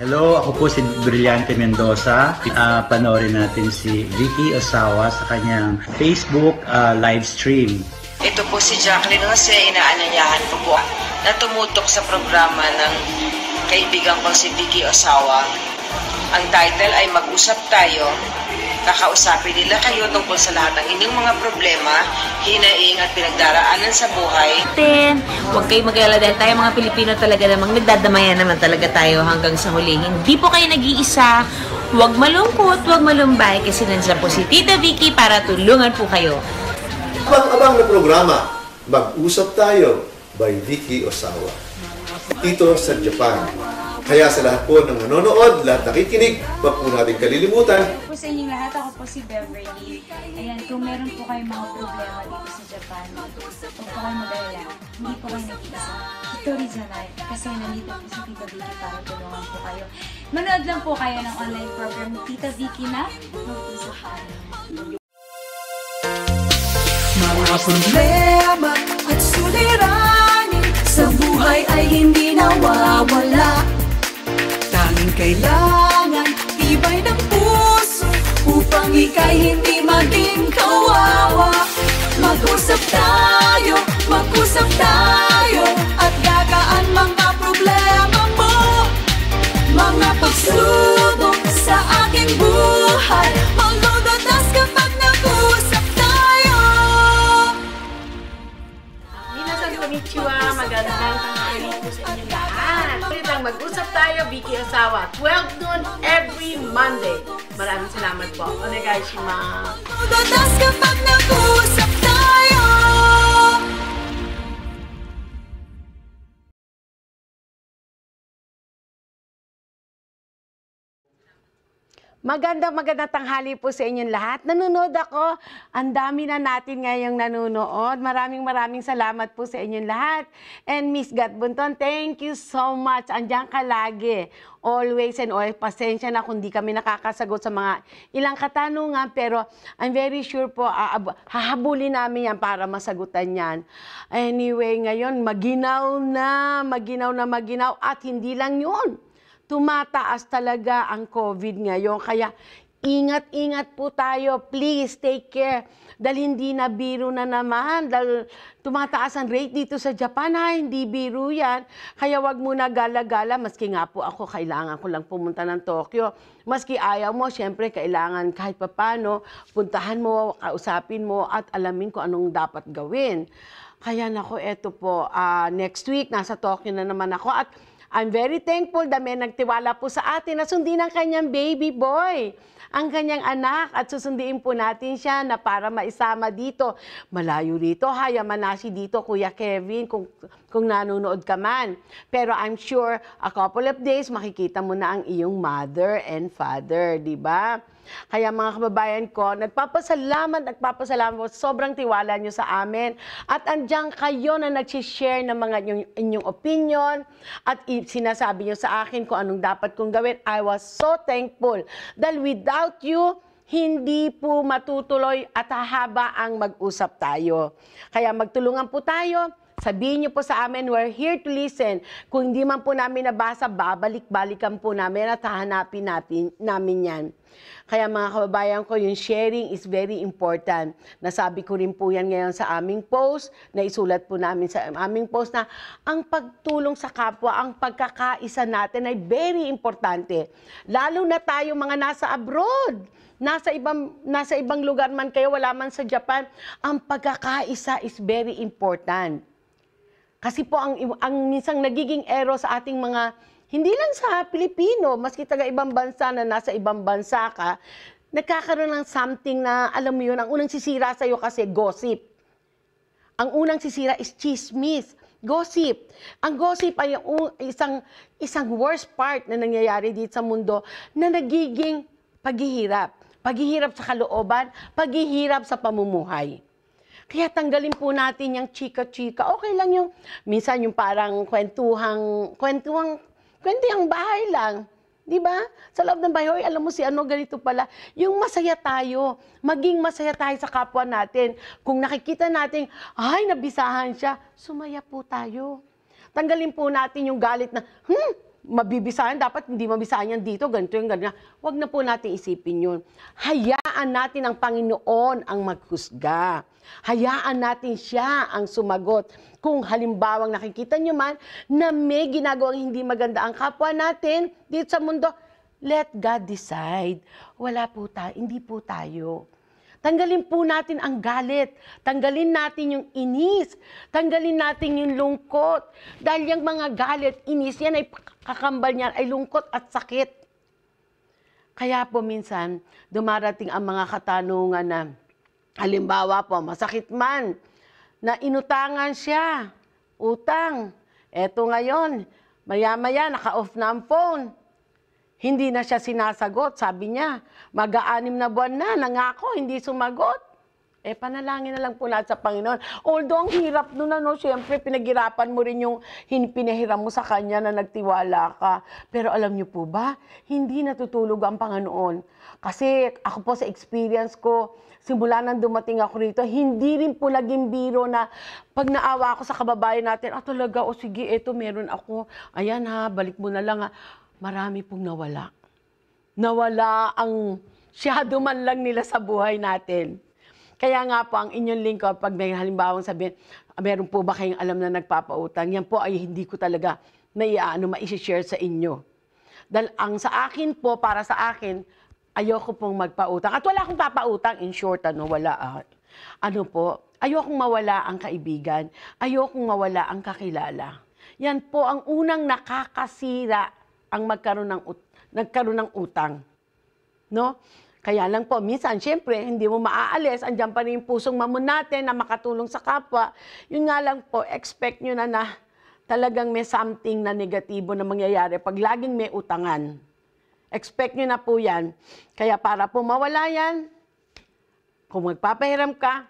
Hello, ako po si Brillante Mendoza. Panoorin natin si Vicky Osawa sa kanyang Facebook live stream. Ito po si Jacqueline Jose, inaanyayahan ko po na tumutok sa programa ng kaibigan ko si Vicky Osawa. Ang title ay Mag-usap Tayo. Kakausapin nila kayo tungkol sa lahat ng inyong mga problema, hinaing at pinagdaraanan sa buhay. Huwag kayo mag-alala dahil tayo mga Pilipino talaga namang nagdadamayan naman talaga tayo hanggang sa huli. Hindi po kayo nag-iisa. Huwag malungkot, huwag malumbay kasi nandiyan po si Tita Vicky para tulungan po kayo. Abang-abang na programa, Mag-usap Tayo by Vicky Osawa. Ito sa Japan. Kaya sa lahat po ng nanonood, lahat nakikinig, wag po natin kalilimutan. Po sa inyong lahat, ako po si Beverly. Ayan, kung meron po kayong mga problema dito sa Japan, huwag po kayo mag-alala. Hindi po kayo nag-iisa. Hitori Janai. Kasi nandito po si Tita Vicky para tulungan po kayo. Manood lang po kayo ng online program ni Tita Vicky na Mag-usap Tayo. Mga problema at suliranin sa buhay ay hindi nawawala. Tanging kailangan tibay ng puso upang ika'y hindi maging kawawa. Mag-usap tayo at gagaan mga problema mo. Mga pagsubok sa aking buhay, malulutas kapag nag-usap tayo. Minasan konnichiwa, magandang tanghali po sa inyo lahat. Ulit ang Mag-usap Tayo, Vicky Osawa, 12 noon every Monday. Maraming salamat po. Onegaishimasu. Malulutas kapag nag-usap tayo. Magandang tanghali po sa inyong lahat. Nanonood ako. Ang dami na natin ngayong nanonood. Maraming salamat po sa inyong lahat. And Miss Gatbunton, thank you so much. Andiyan ka lagi. Always and always. Pasensya na kung di kami nakakasagot sa mga ilang katanungan. Pero I'm very sure po, hahabulin namin yan para masagutan yan. Anyway, ngayon, maginaw at hindi lang yun. Tumataas talaga ang COVID ngayon. Kaya ingat-ingat po tayo. Please take care. Dahil hindi na biro na naman. Dahil tumataas ang rate dito sa Japan. Hindi biro yan. Kaya wag muna gala-gala. Maski nga po ako, kailangan ko lang pumunta ng Tokyo. Maski ayaw mo, syempre kailangan kahit papano, puntahan mo, kausapin mo, at alamin ko anong dapat gawin. Kaya nako, eto po, next week, nasa Tokyo na naman ako. At I'm very thankful na may nagtiwala po sa atin na sundin ang kanyang baby boy, ang kanyang anak, at susundiin po natin siya na para maisama dito. Malayo dito, Yamanashi dito, Kuya Kevin, kung nanonood ka man. Pero I'm sure a couple of days makikita mo na ang iyong mother and father, di ba? Kaya mga kababayan ko, nagpapasalamat po. Sobrang tiwala nyo sa amin. At andyan kayo na nagsishare ng mga inyong opinion at sinasabi nyo sa akin kung anong dapat kong gawin. I was so thankful. Dahil without you, hindi po matutuloy at hahaba ang Mag-usap Tayo. Kaya magtulungan po tayo. Sabihin niyo po sa amin, we're here to listen. Kung hindi man po namin nabasa, babalik-balikan po namin at hahanapin namin yan. Kaya mga kababayan ko, yung sharing is very important. Nasabi ko rin po yan ngayon sa aming post, na isulat po namin sa aming post na ang pagtulong sa kapwa, ang pagkakaisa natin ay very importante. Lalo na tayo mga nasa abroad. Nasa ibang lugar man kayo, wala man sa Japan, ang pagkakaisa is very important. Kasi po ang minsang nagiging error sa ating mga, hindi lang sa Pilipino, maski taga ibang bansa na nasa ibang bansa ka, nagkakaroon ng something na, alam mo yun, ang unang sisira sa'yo kasi gossip. Ang unang sisira is chismis, gossip. Ang gossip ay isang worst part na nangyayari dito sa mundo na nagiging paghihirap. Paghihirap sa kalooban, paghihirap sa pamumuhay. Kaya tanggalin po natin yung chika-chika. Okay lang yung, minsan yung parang kwentuhang bahay lang. Di ba? Sa loob ng bahay, alam mo si ano, ganito pala. Yung masaya tayo, maging masaya tayo sa kapwa natin. Kung nakikita natin, ay, nabisahan siya, sumaya po tayo. Tanggalin po natin yung galit na, mabibisahan, dapat hindi mabisahan yan dito, ganito yung ganyan. Huwag na po natin isipin yun. Hayaan natin ang Panginoon ang maghusga. Hayaan natin siya ang sumagot. Kung halimbawang nakikita nyo man na may ginagawang hindi maganda ang kapwa natin dito sa mundo, let God decide. Wala po tayo, hindi po tayo. Tanggalin po natin ang galit. Tanggalin natin yung inis. Tanggalin natin yung lungkot. Dahil yung mga galit, inis, yan ay kakambal niyan, ay lungkot at sakit. Kaya po minsan, dumarating ang mga katanungan na, halimbawa po, masakit man, na inutangan siya. Utang. Eto ngayon, maya-maya, naka-off na ang phone. Hindi na siya sinasagot. Sabi niya, mag-6 na buwan na, nangako, hindi sumagot. Panalangin na lang po natin sa Panginoon. Although, ang hirap nun, siyempre, pinaghirapan mo rin yung pinahiram mo sa Kanya na nagtiwala ka. Pero alam niyo po ba, hindi natutulog ang Panginoon. Kasi ako po sa experience ko, simula nang dumating ako rito, hindi rin po naging biro na pag naawa ako sa kababayan natin, talaga, sige, eto meron ako. Ayan ha, balik mo na lang ha. Marami pong nawala. Nawala ang shadow man lang nila sa buhay natin. Kaya nga po, ang inyong lingkod, pag may halimbawang sabihin, meron po ba kayong alam na nagpapautang? Yan po ay hindi ko talaga ma-share sa inyo. Dahil ang sa akin po, para sa akin, ayoko pong magpautang. At wala akong papautang, in short, wala. Ayokong mawala ang kaibigan. Ayokong mawala ang kakilala. Yan po ang unang nakakasira ang nagkaroon ng utang. No? Kaya lang po, minsan, syempre, hindi mo maaalis, andyan pa rin yung pusong mamon natin na makatulong sa kapwa. Yun nga lang po, expect nyo na talagang may something na negatibo na mangyayari pag laging may utangan. Expect nyo na po yan. Kaya para po mawala yan, kung magpapahiram ka,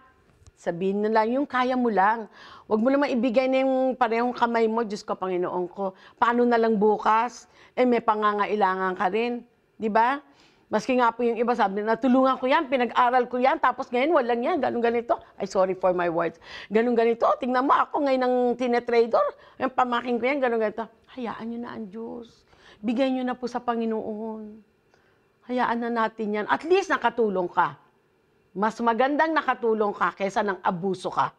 sabihin na lang yung kaya mo lang. Huwag mo naman ibigay na yung parehong kamay mo, Diyos ko, Panginoon ko. Paano na lang bukas? May pangangailangan ka rin. Di ba? Maski nga po yung iba sabi, natulungan ko yan, pinag-aral ko yan, tapos ngayon walang yan, ganun-ganito. Ay, sorry for my words. Ganun-ganito, tingnan mo ako ngayon ng tinetrador, yung pamaking ko yan, ganun-ganito. Hayaan nyo na ang Diyos. Bigay nyo na po sa Panginoon. Hayaan na natin yan. At least nakatulong ka. Mas magandang nakatulong ka kaysa ng abuso ka.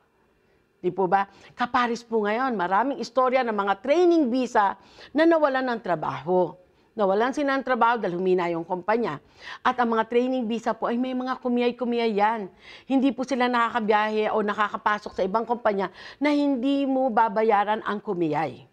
Di po ba? Kaparis po ngayon, maraming istorya ng mga training visa na nawalan ng trabaho. Nawalan sila ng trabaho dahil humina yung kumpanya. At ang mga training visa po ay may mga kumiyay-kumiyay yan. Hindi po sila nakakabiyahe o nakakapasok sa ibang kumpanya na hindi mo babayaran ang kumiyay.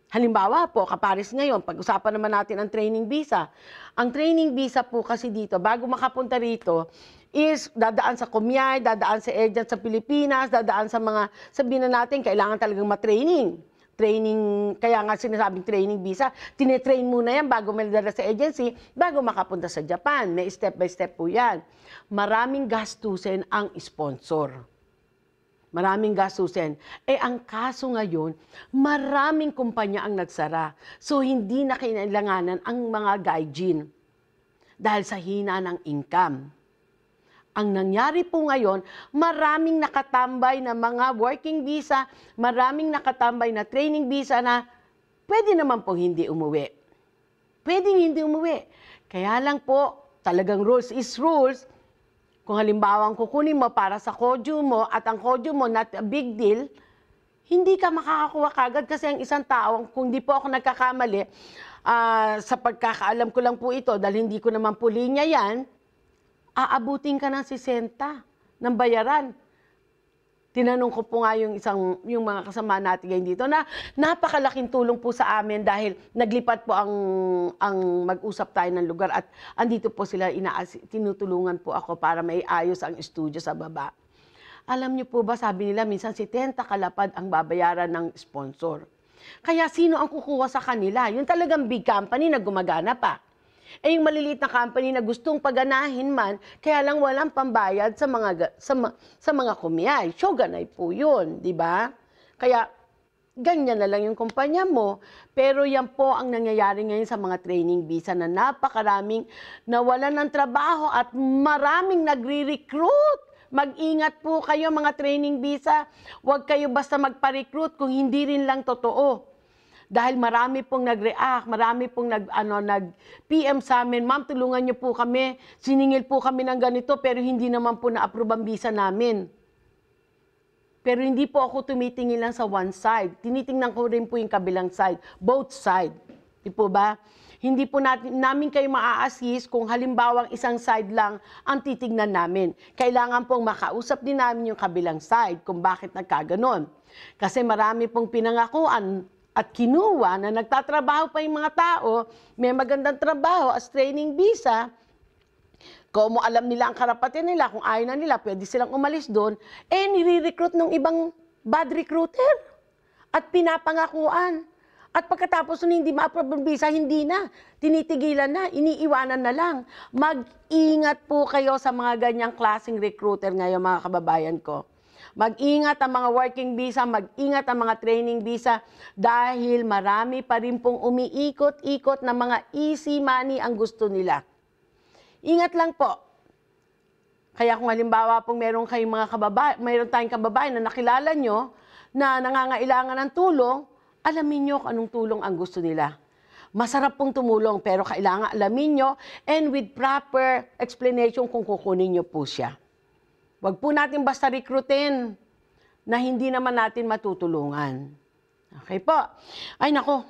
Halimbawa po, kaparis ngayon, pag-usapan naman natin ang training visa. Ang training visa po kasi dito, bago makapunta rito, is dadaan sa kumiyay, dadaan sa agent sa Pilipinas, dadaan sa mga, sabihin na natin, kailangan talagang matraining. Training, kaya nga sinasabing training visa, tinetrain muna yan bago madala sa agency, bago makapunta sa Japan. May step by step po yan. Maraming gastusin ang sponsor. Maraming gastusin. Ang kaso ngayon, maraming kumpanya ang nagsara. So, hindi na kailanganan ang mga gaijin dahil sa hina ng income. Ang nangyari po ngayon, maraming nakatambay na mga working visa, maraming nakatambay na training visa na pwede naman po hindi umuwi. Pwedeng hindi umuwi. Kaya lang po, talagang rules is rules. Kung halimbawa kukunin mo para sa kodyo mo at ang kodyo mo not a big deal, hindi ka makakakuha kagad kasi ang isang tao, kung di po ako nagkakamali, sa pagkakaalam ko lang po ito, dahil hindi ko naman po linya yan, aabutin ka ng 60 ng bayaran. Tinanong ko po nga yung mga kasama natin ngayon dito na napakalaking tulong po sa amin dahil naglipat po ang mag-usap tayo ng lugar at andito po sila, tinutulungan po ako para maiayos ang studio sa baba. Alam niyo po ba, sabi nila, minsan 70 kalapad ang babayaran ng sponsor. Kaya sino ang kukuha sa kanila? Yung talagang big company na gumagana pa. Yung maliliit na company na gustong paganahin man, kaya lang walang pambayad sa mga kumiyay. Shoganay po yun, di ba? Kaya ganyan na lang yung kumpanya mo. Pero yan po ang nangyayari ngayon sa mga training visa na napakaraming nawalan ng trabaho at maraming nagre-recruit. Mag-ingat po kayo mga training visa. Huwag kayo basta magpa-recruit kung hindi rin lang totoo. Dahil marami pong nag-react, marami pong nag-PM sa amin, ma'am, tulungan niyo po kami, siningil po kami ng ganito, pero hindi naman po na-approve ang visa namin. Pero hindi po ako tumitingin lang sa one side. Tinitingnan ko rin po yung kabilang side. Both side. Di po ba? Hindi po namin kayo maa-assist kung halimbawang isang side lang ang titignan namin. Kailangan pong makausap din namin yung kabilang side kung bakit nagkaganon. Kasi marami pong pinangakuan at kinuha na nagtatrabaho pa yung mga tao, may magandang trabaho as training visa. Kung alam nila ang karapatan nila, kung ayaw na nila, pwede silang umalis doon, nire-recruit ng ibang bad recruiter. At pinapangakuan. At pagkatapos nun hindi ma-approve ang visa, hindi na. Tinitigilan na, iniiwanan na lang. Mag-ingat po kayo sa mga ganyang klaseng recruiter ngayon, mga kababayan ko. Mag-ingat ang mga working visa, mag-ingat ang mga training visa dahil marami pa rin pong umiikot-ikot na mga easy money ang gusto nila. Ingat lang po. Kaya kung halimbawa pong meron tayong kababayan na nakilala nyo na nangangailangan ng tulong, alamin nyo kung anong tulong ang gusto nila. Masarap pong tumulong pero kailangan alamin nyo and with proper explanation kung kukunin nyo po siya. Huwag po natin basta recruitin na hindi naman natin matutulungan. Okay po. Ay nako.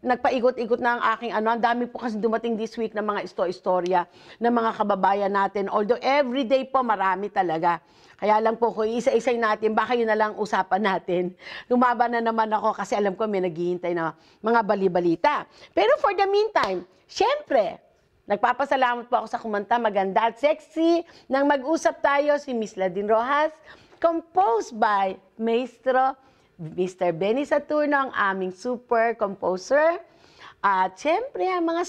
Nagpaikot-ikot na ang aking Ang dami po kasi dumating this week ng mga istorya ng mga kababayan natin. Although everyday po marami talaga. Kaya lang po kung isa-isay natin, baka yun na lang usapan natin. Lumaba na naman ako kasi alam ko may naghihintay na mga bali-balita. Pero for the meantime, syempre, nagpapasalamat po ako sa kumanta maganda at sexy nang mag-usap tayo si Miss Ladin Rojas, composed by Maestro Mr. Benny Saturno, ang aming super composer. At syempre, ang mga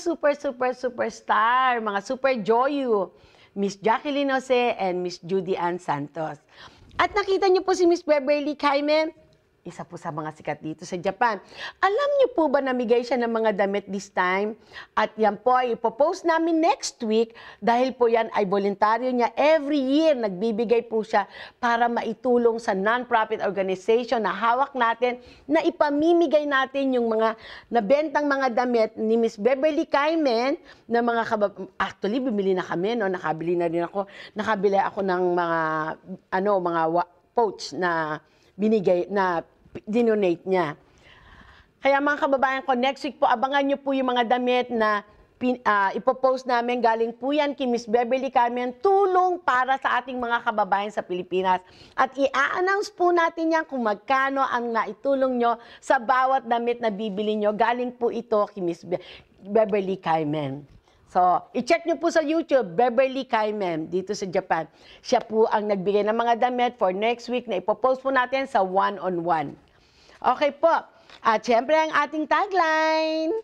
superstar, mga super joyu, Miss Jacqueline Jose and Miss Judy Ann Santos. At nakita niyo po si Miss Beverly Kaime, isa po sa mga sikat dito sa Japan. Alam niyo po ba namigay siya ng mga damit this time? At yan po ay ipopost namin next week dahil po yan ay voluntaryo niya. Every year nagbibigay po siya para maitulong sa non-profit organization na hawak natin na ipamimigay natin yung mga nabentang mga damit ni Miss Beverly Kaime na mga actually bibili na kami, no? Nakabili na rin ako. Nakabili ako ng mga pouch na binigay na dinonate niya. Kaya mga kababayan ko, next week po, abangan niyo po yung mga damit na ipopost namin. Galing po yan kay Miss Beverly Carmen, tulong para sa ating mga kababayan sa Pilipinas. At i-announce po natin yan kung magkano ang naitulong nyo sa bawat damit na bibili nyo. Galing po ito kay Miss Beverly Carmen. So, i-check nyo po sa YouTube, Beverly Kaime, dito sa Japan. Siya po ang nagbigay ng mga damit for next week na ipopost po natin sa one-on-one. Okay po. At syempre ang ating tagline.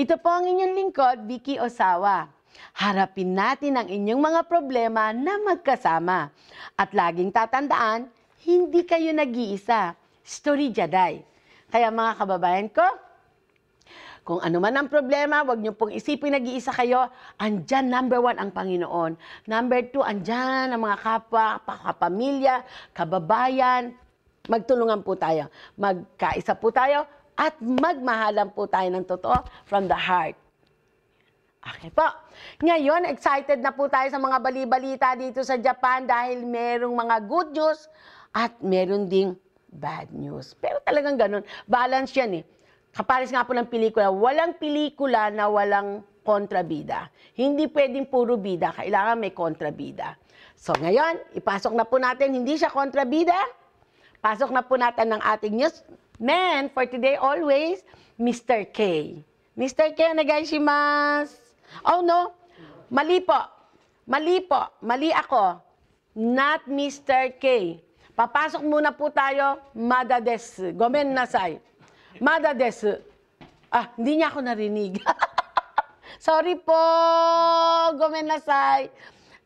Ito po ang inyong lingkod, Vicky Osawa. Harapin natin ang inyong mga problema na magkasama. At laging tatandaan, hindi kayo nag-iisa. Story Jaday. Kaya mga kababayan ko, kung ano man ang problema, huwag niyo pong isipin nag-iisa kayo. Andyan, number 1, ang Panginoon. Number 2, andyan ang mga kapwa, kapamilya, kababayan. Magtulungan po tayo. Magkaisa po tayo at magmahalan po tayo ng totoo from the heart. Okay po. Ngayon, excited na po tayo sa mga bali-balita dito sa Japan dahil merong mga good news at meron ding bad news. Pero talagang ganun. Balance yan eh. Kapares nga po ng pelikula, walang pelikula na walang kontrabida. Hindi pwedeng puro bida, kailangan may kontrabida. So ngayon, ipasok na po natin, hindi siya kontrabida. Pasok na po natin ng ating newsman for today always, Mr. K. Mr. K, onegaishimasu. Oh no, mali po. Mali ako. Not Mr. K. Papasok muna po tayo, Mada desu. Gomen nasai. Mada desu. Hindi niya ako narinig. Sorry po. Gomen nasai.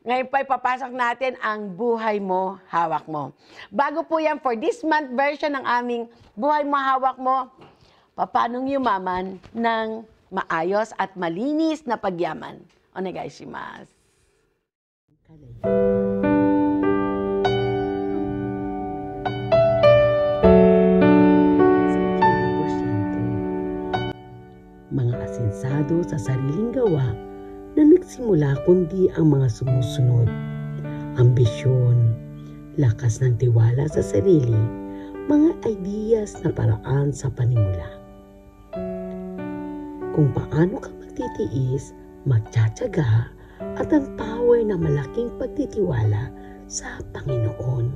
Ngayon pa ipapasok natin ang Buhay Mo, Hawak Mo. Bago po yan, for this month version ng aming Buhay Mo, Hawak Mo, papanong yumaman ng maayos at malinis na pagyaman. Onegaishimasu. kontrolado sa sariling gawa na nagsimula kundi ang mga sumusunod. Ambisyon, lakas ng tiwala sa sarili, mga ideas na paraan sa panimula. Kung paano ka magtitiis, magtsatsaga, at ang power na malaking pagtitiwala sa Panginoon.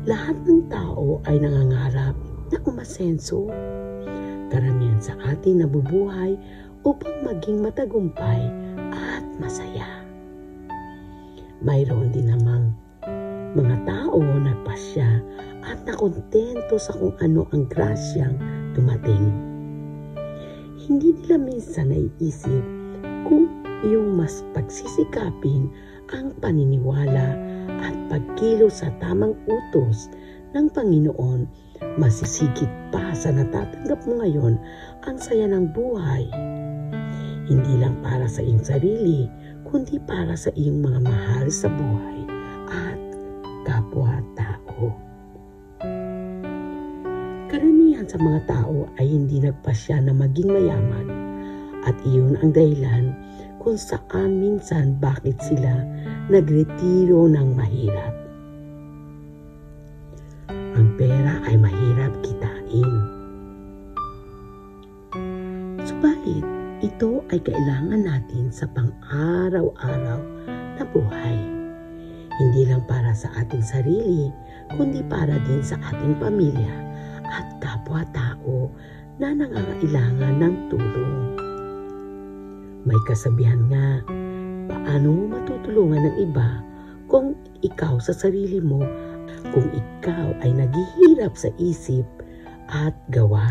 Lahat ng tao ay nangangarap na umasenso. Karamihan sa atin nabubuhay upang maging matagumpay at masaya. Mayroon din namang mga tao nagpasya at nakontento sa kung ano ang grasyang dumating. Hindi nila minsan naiisip kung iyong mas pagsisikapin ang paniniwala at pagkilos sa tamang utos ng Panginoon, masisigit pa sa natatanggap mo ngayon ang saya ng buhay. Hindi lang para sa iyong sarili, kundi para sa iyong mga mahal sa buhay at kapwa-tao. Karamihan sa mga tao ay hindi nagpasya na maging mayaman at iyon ang dahilan kung saan minsan bakit sila nagretiro ng mahirap. Ang pera ay mahirap kitain. Subalit, ito ay kailangan natin sa pang-araw-araw na buhay. Hindi lang para sa ating sarili, kundi para din sa ating pamilya at kapwa-tao na nangangailangan ng tulong. May kasabihan nga, paano mo matutulungan ng iba kung ikaw sa sarili mo, kung ikaw ay naghihirap sa isip at gawa.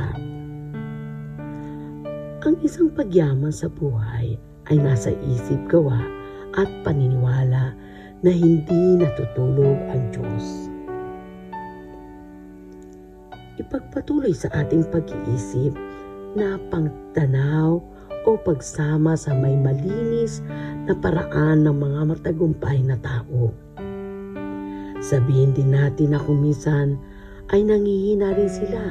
Ang isang pagyaman sa buhay ay nasa isip, gawa at paniniwala na hindi natutulog ang Diyos. Ipagpatuloy sa ating pag-iisip na pangtanaw o pagsama sa may malinis na paraan ng mga matagumpay na tao. Sabihin din natin na kung minsan ay nangihina rin sila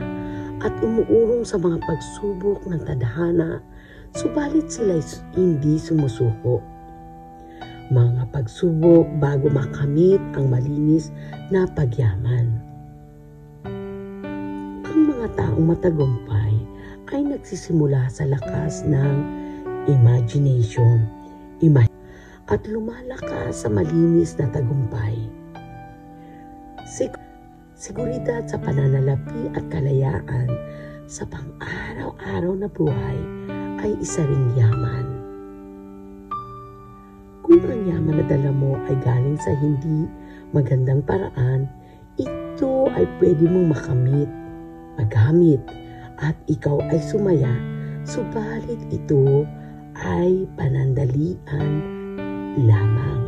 at umuurong sa mga pagsubok ng tadhana, subalit sila'y hindi sumusuko. Mga pagsubok bago makamit ang malinis na pagyaman. Ang mga taong matagumpay ay nagsisimula sa lakas ng imagination, at lumalakas sa malinis na tagumpay. Seguridad sa pananalapi at kalayaan sa pang-araw-araw na buhay ay isa ring yaman. Kung ang yaman na dala mo ay galing sa hindi magandang paraan, ito ay pwede mong makamit, magamit, at ikaw ay sumaya, subalit ito ay panandalian lamang.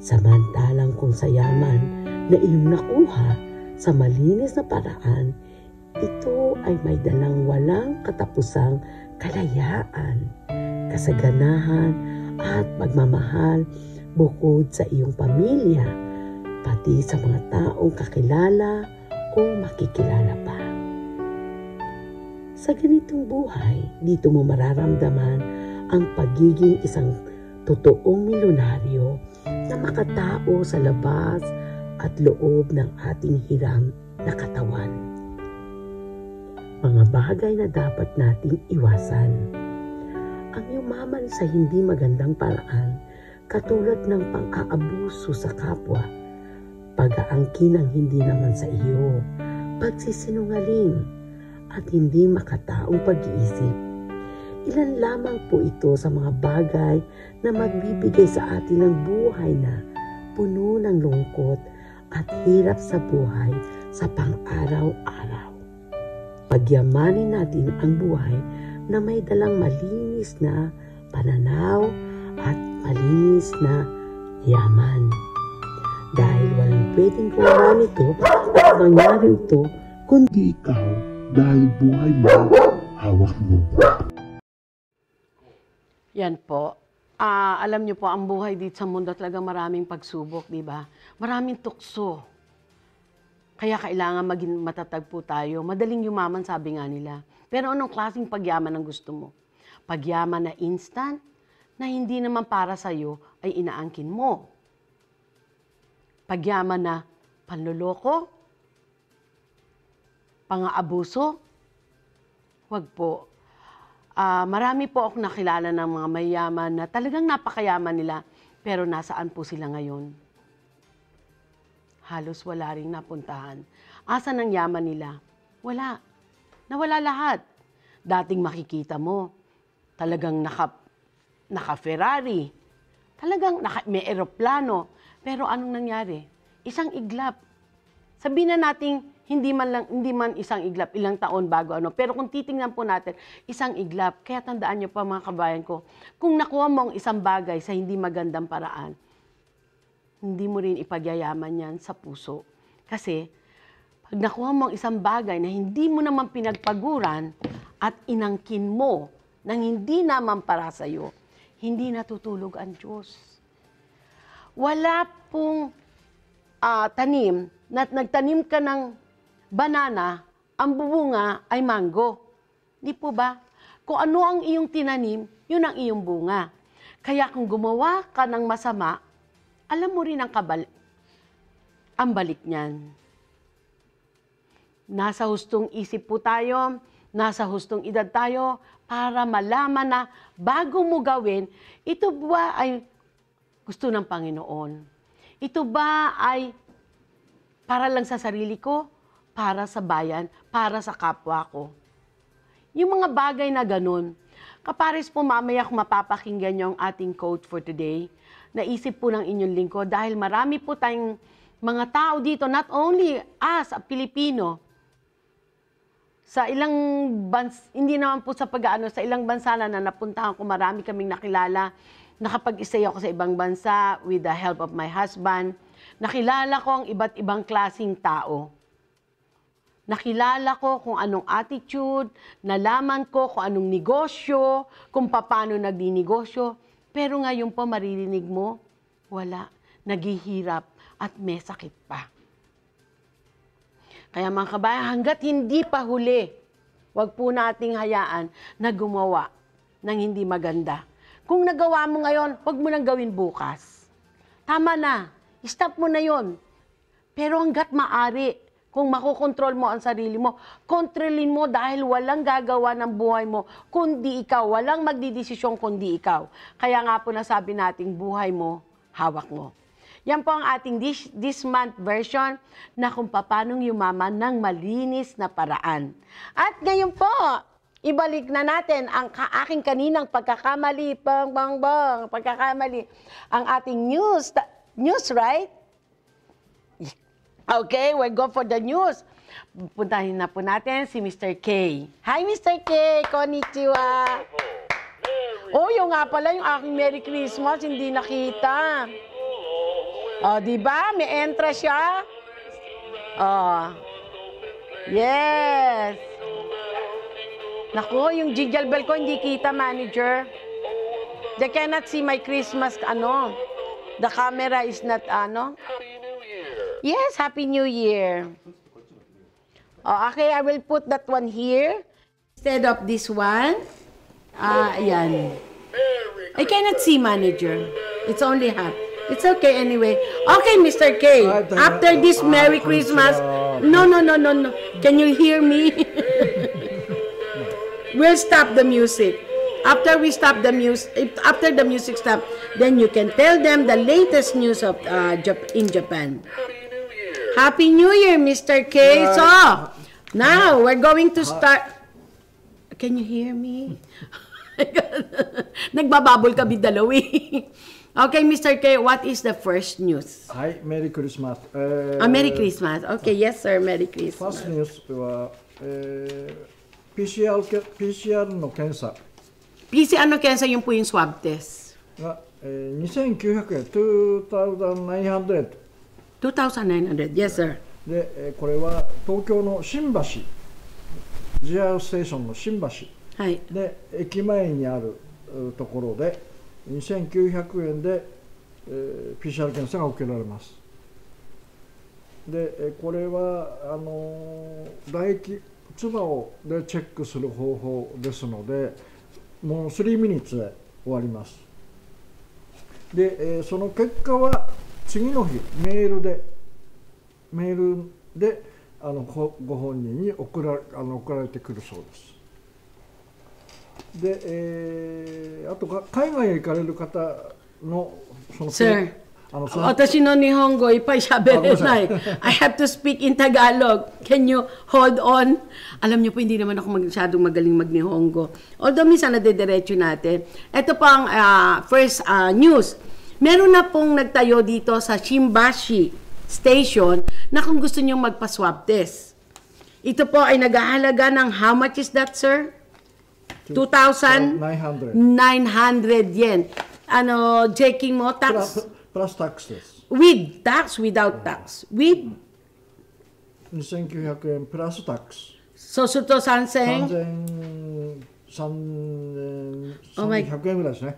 Samantalang kung sa yaman na iyong nakuha sa malinis na paraan, ito ay may dalang walang katapusang kalayaan, kasaganahan at pagmamahal bukod sa iyong pamilya, pati sa mga taong kakilala o makikilala pa. Sa ganitong buhay, dito mo mararamdaman ang pagiging isang totoong milyonaryo na makatao sa labas at loob ng ating hiram na katawan. Mga bagay na dapat nating iwasan. Ang yumaman sa hindi magandang paraan, katulad ng pang-aabuso sa kapwa, pag-aangkin ng hindi naman sa iyo, pagsisinungaling, at hindi makataong pag-iisip. Ilan lamang po ito sa mga bagay na magbibigay sa atin ng buhay na puno ng lungkot at hirap sa buhay sa pang-araw-araw. Pagyamanin natin ang buhay na may dalang malinis na pananaw at malinis na yaman. Dahil walang pwedeng gumawa nito at mangyari ito kundi ikaw, dahil buhay mo, hawak mo. Yan po. Alam niyo po, ang buhay dito sa mundo talaga maraming pagsubok, di ba? Maraming tukso. Kaya kailangan maging matatag po tayo. Madaling yumaman, sabi nga nila. Pero anong klaseng pagyaman ang gusto mo? Pagyaman na instant, na hindi naman para sa'yo ay inaangkin mo. Pagyaman na panloloko, pang-aabuso, wag po. Marami po akong nakilala ng mga mayaman na talagang napakayaman nila, pero nasaan po sila ngayon? Halos wala ring napuntahan. Asan ang yaman nila? Wala. Nawala lahat. Dating makikita mo, talagang naka-Ferrari, talagang may eroplano. Pero anong nangyari? Isang iglap. Sabihin na natin, hindi man isang iglap, ilang taon bago ano. Pero kung titingnan po natin, isang iglap. Kaya tandaan niyo pa mga kabayan ko, kung nakuha mo ang isang bagay sa hindi magandang paraan, hindi mo rin ipagyayaman yan sa puso. Kasi, pag nakuha mo ang isang bagay na hindi mo naman pinagpaguran at inangkin mo nang hindi naman para sa'yo, hindi natutulog ang Diyos. Wala pong tanim na nagtanim ka ng banana, ang bubunga ay mango. Di po ba? Kung ano ang iyong tinanim, yun ang iyong bunga. Kaya kung gumawa ka ng masama, alam mo rin ang balik niyan. Nasa hustong isip po tayo, nasa hustong edad tayo, para malaman na bago mo gawin, ito ba ay gusto ng Panginoon? Ito ba ay para lang sa sarili ko, para sa bayan, para sa kapwa ko? Yung mga bagay na ganun, kapares po mamaya kung mapapakinggan nyo ang ating quote for today, naisip po ng inyong lingkod dahil marami po tayong mga tao dito, not only us, a Pilipino, sa ilang hindi naman po sa sa ilang bansa na napuntahan ko, marami kaming nakilala. Nakapag-stay ako sa ibang bansa with the help of my husband. Nakilala ko ang iba't ibang klaseng tao. Nakilala ko kung anong attitude, nalaman ko kung anong negosyo, kung paano nagdinegosyo. Pero ngayon po maririnig mo, wala, naghihirap at may sakit pa. Kaya mga kabayan, hanggat hindi pa huli, wag po nating hayaan na gumawa ng hindi maganda. Kung nagawa mo ngayon, wag mo nang gawin bukas. Tama na, stop mo na yon. Pero hanggat maari, kung makokontrol mo ang sarili mo, kontrolin mo dahil walang gagawa ng buhay mo kundi ikaw. Walang magdidesisyon kundi ikaw. Kaya nga po nasabi nating buhay mo, hawak mo. Yan po ang ating this month version na kung paanong yumaman ng malinis na paraan. At ngayon po, ibalik na natin ang aking kaninang pagkakamali, pagkakamali, ang ating news, right? Okay, we'll go for the news. Puntahin na po natin si Mr. K. Hi, Mr. K! Konnichiwa! Oh, yung nga pala, yung aking Merry Christmas, hindi nakita. Oh, di ba? May entra siya. Oh. Yes. Naku, yung jingle bell ko hindi kita, manager. They cannot see my Christmas, The camera is not, Yes, Happy New Year. Oh, okay, I will put that one here instead of this one. Ayan. I cannot see, manager. It's only half. It's okay anyway. Okay, Mr. K. After this Merry Christmas. No. Can you hear me? We'll stop the music. After we stop the music, after the music stop, then you can tell them the latest news of in Japan. Happy New Year, Mr. K. So, now we're going to start. Can you hear me? Nagbababol ka bidalawi. Okay, Mr. K, what is the first news? Hi, Merry Christmas. Merry Christmas. Okay, yes, sir, Merry Christmas. First news は、PCR の検査 PCR の検査yun po yung swab test. が、2900円、2,900 2,900, yes, sir. で、これは東京の新橋 JR ステーションの新橋、はい、で駅前にあるところで2900円で、PCR 検査が受けられます。でこれは唾液唾をでチェックする方法ですので、もう3ミニッツで終わります。で、その結果は次の日メールでご本人に送られてくるそうです。で、あと海外へ行かれる方のその Sir,私の日本語いっぱい喋れない. I have to speak in Tagalog. Can you hold on? Alam niyo po, hindi naman ako masyadong magaling mag-Nihongo. Although minsan nadediretso natin. Ito po ang first news. Meron na pong nagtayo dito sa Shimbashi Station na kung gusto niyo magpa-swab test. Ito po ay naghahalaga ng how much is that, sir? 2,900 yen. Checking mo, tax? Plus taxes. With tax, without tax? With? 2,900 円プラスタックス。そうすると3,100円ぐらいですね。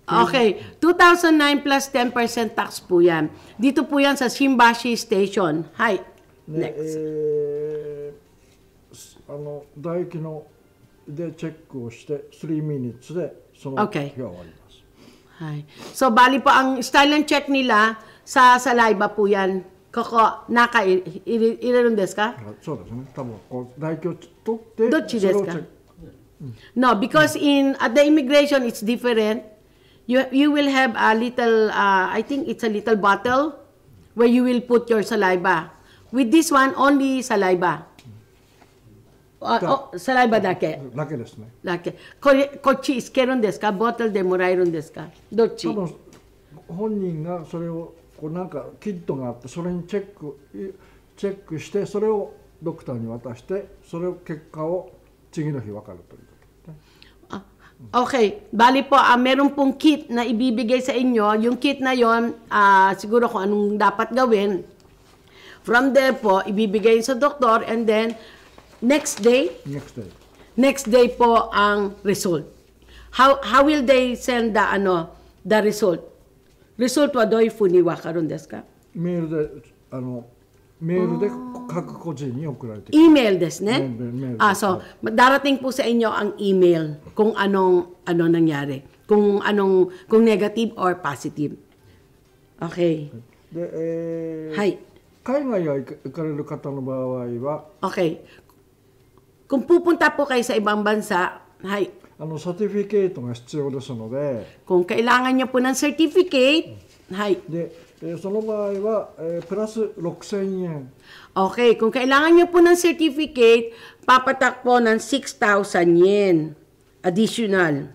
Okay, 2,009 plus 10% tax po yan. Dito po yan sa Shimbashi Station. Hi. Next. 唾液でチェックをして3ミニッツでその日が終わります。Hi. So, bali po, ang style ng check nila sa saliva po yan. Iriron desu ka? そうですね。多分唾液を取って、どっちですか? No, because at the immigration, it's different. You will have a little, I think it's a little bottle where you will put your saliva. With this one, only saliva. Saliva dake. だけですね。だけ。こっちつけるんですか？ボトルでもらえるんですか？どっち？多分本人がそれをなんかキットがあってそれにチェックしてそれをドクターに渡してそれを結果を次の日分かるということですね。Okay, bali po meron pong kit na ibibigay sa inyo. Yung kit na yon, siguro kung anong dapat gawin. From there po ibibigay sa doktor and then next day po ang result. How will they send the result? Result wa do ifu ni wakaru desu ka? メールで各個人に送られてくる。 Email desu ne? So darating po sa inyo ang email kung anong nangyari. Kung negative or positive. Okay. で、はい。海外へ行かれる方の場合は、Okay. Kung pupunta po kayo sa ibang bansa, hay. サティフィケートが必要ですので、 Kung kailangan niyo po ng certificate, hay. で、その場合は、プラス6,000円。 Okay, kung kailangan niyo po ng certificate, papatak po ng 6,000 yen additional.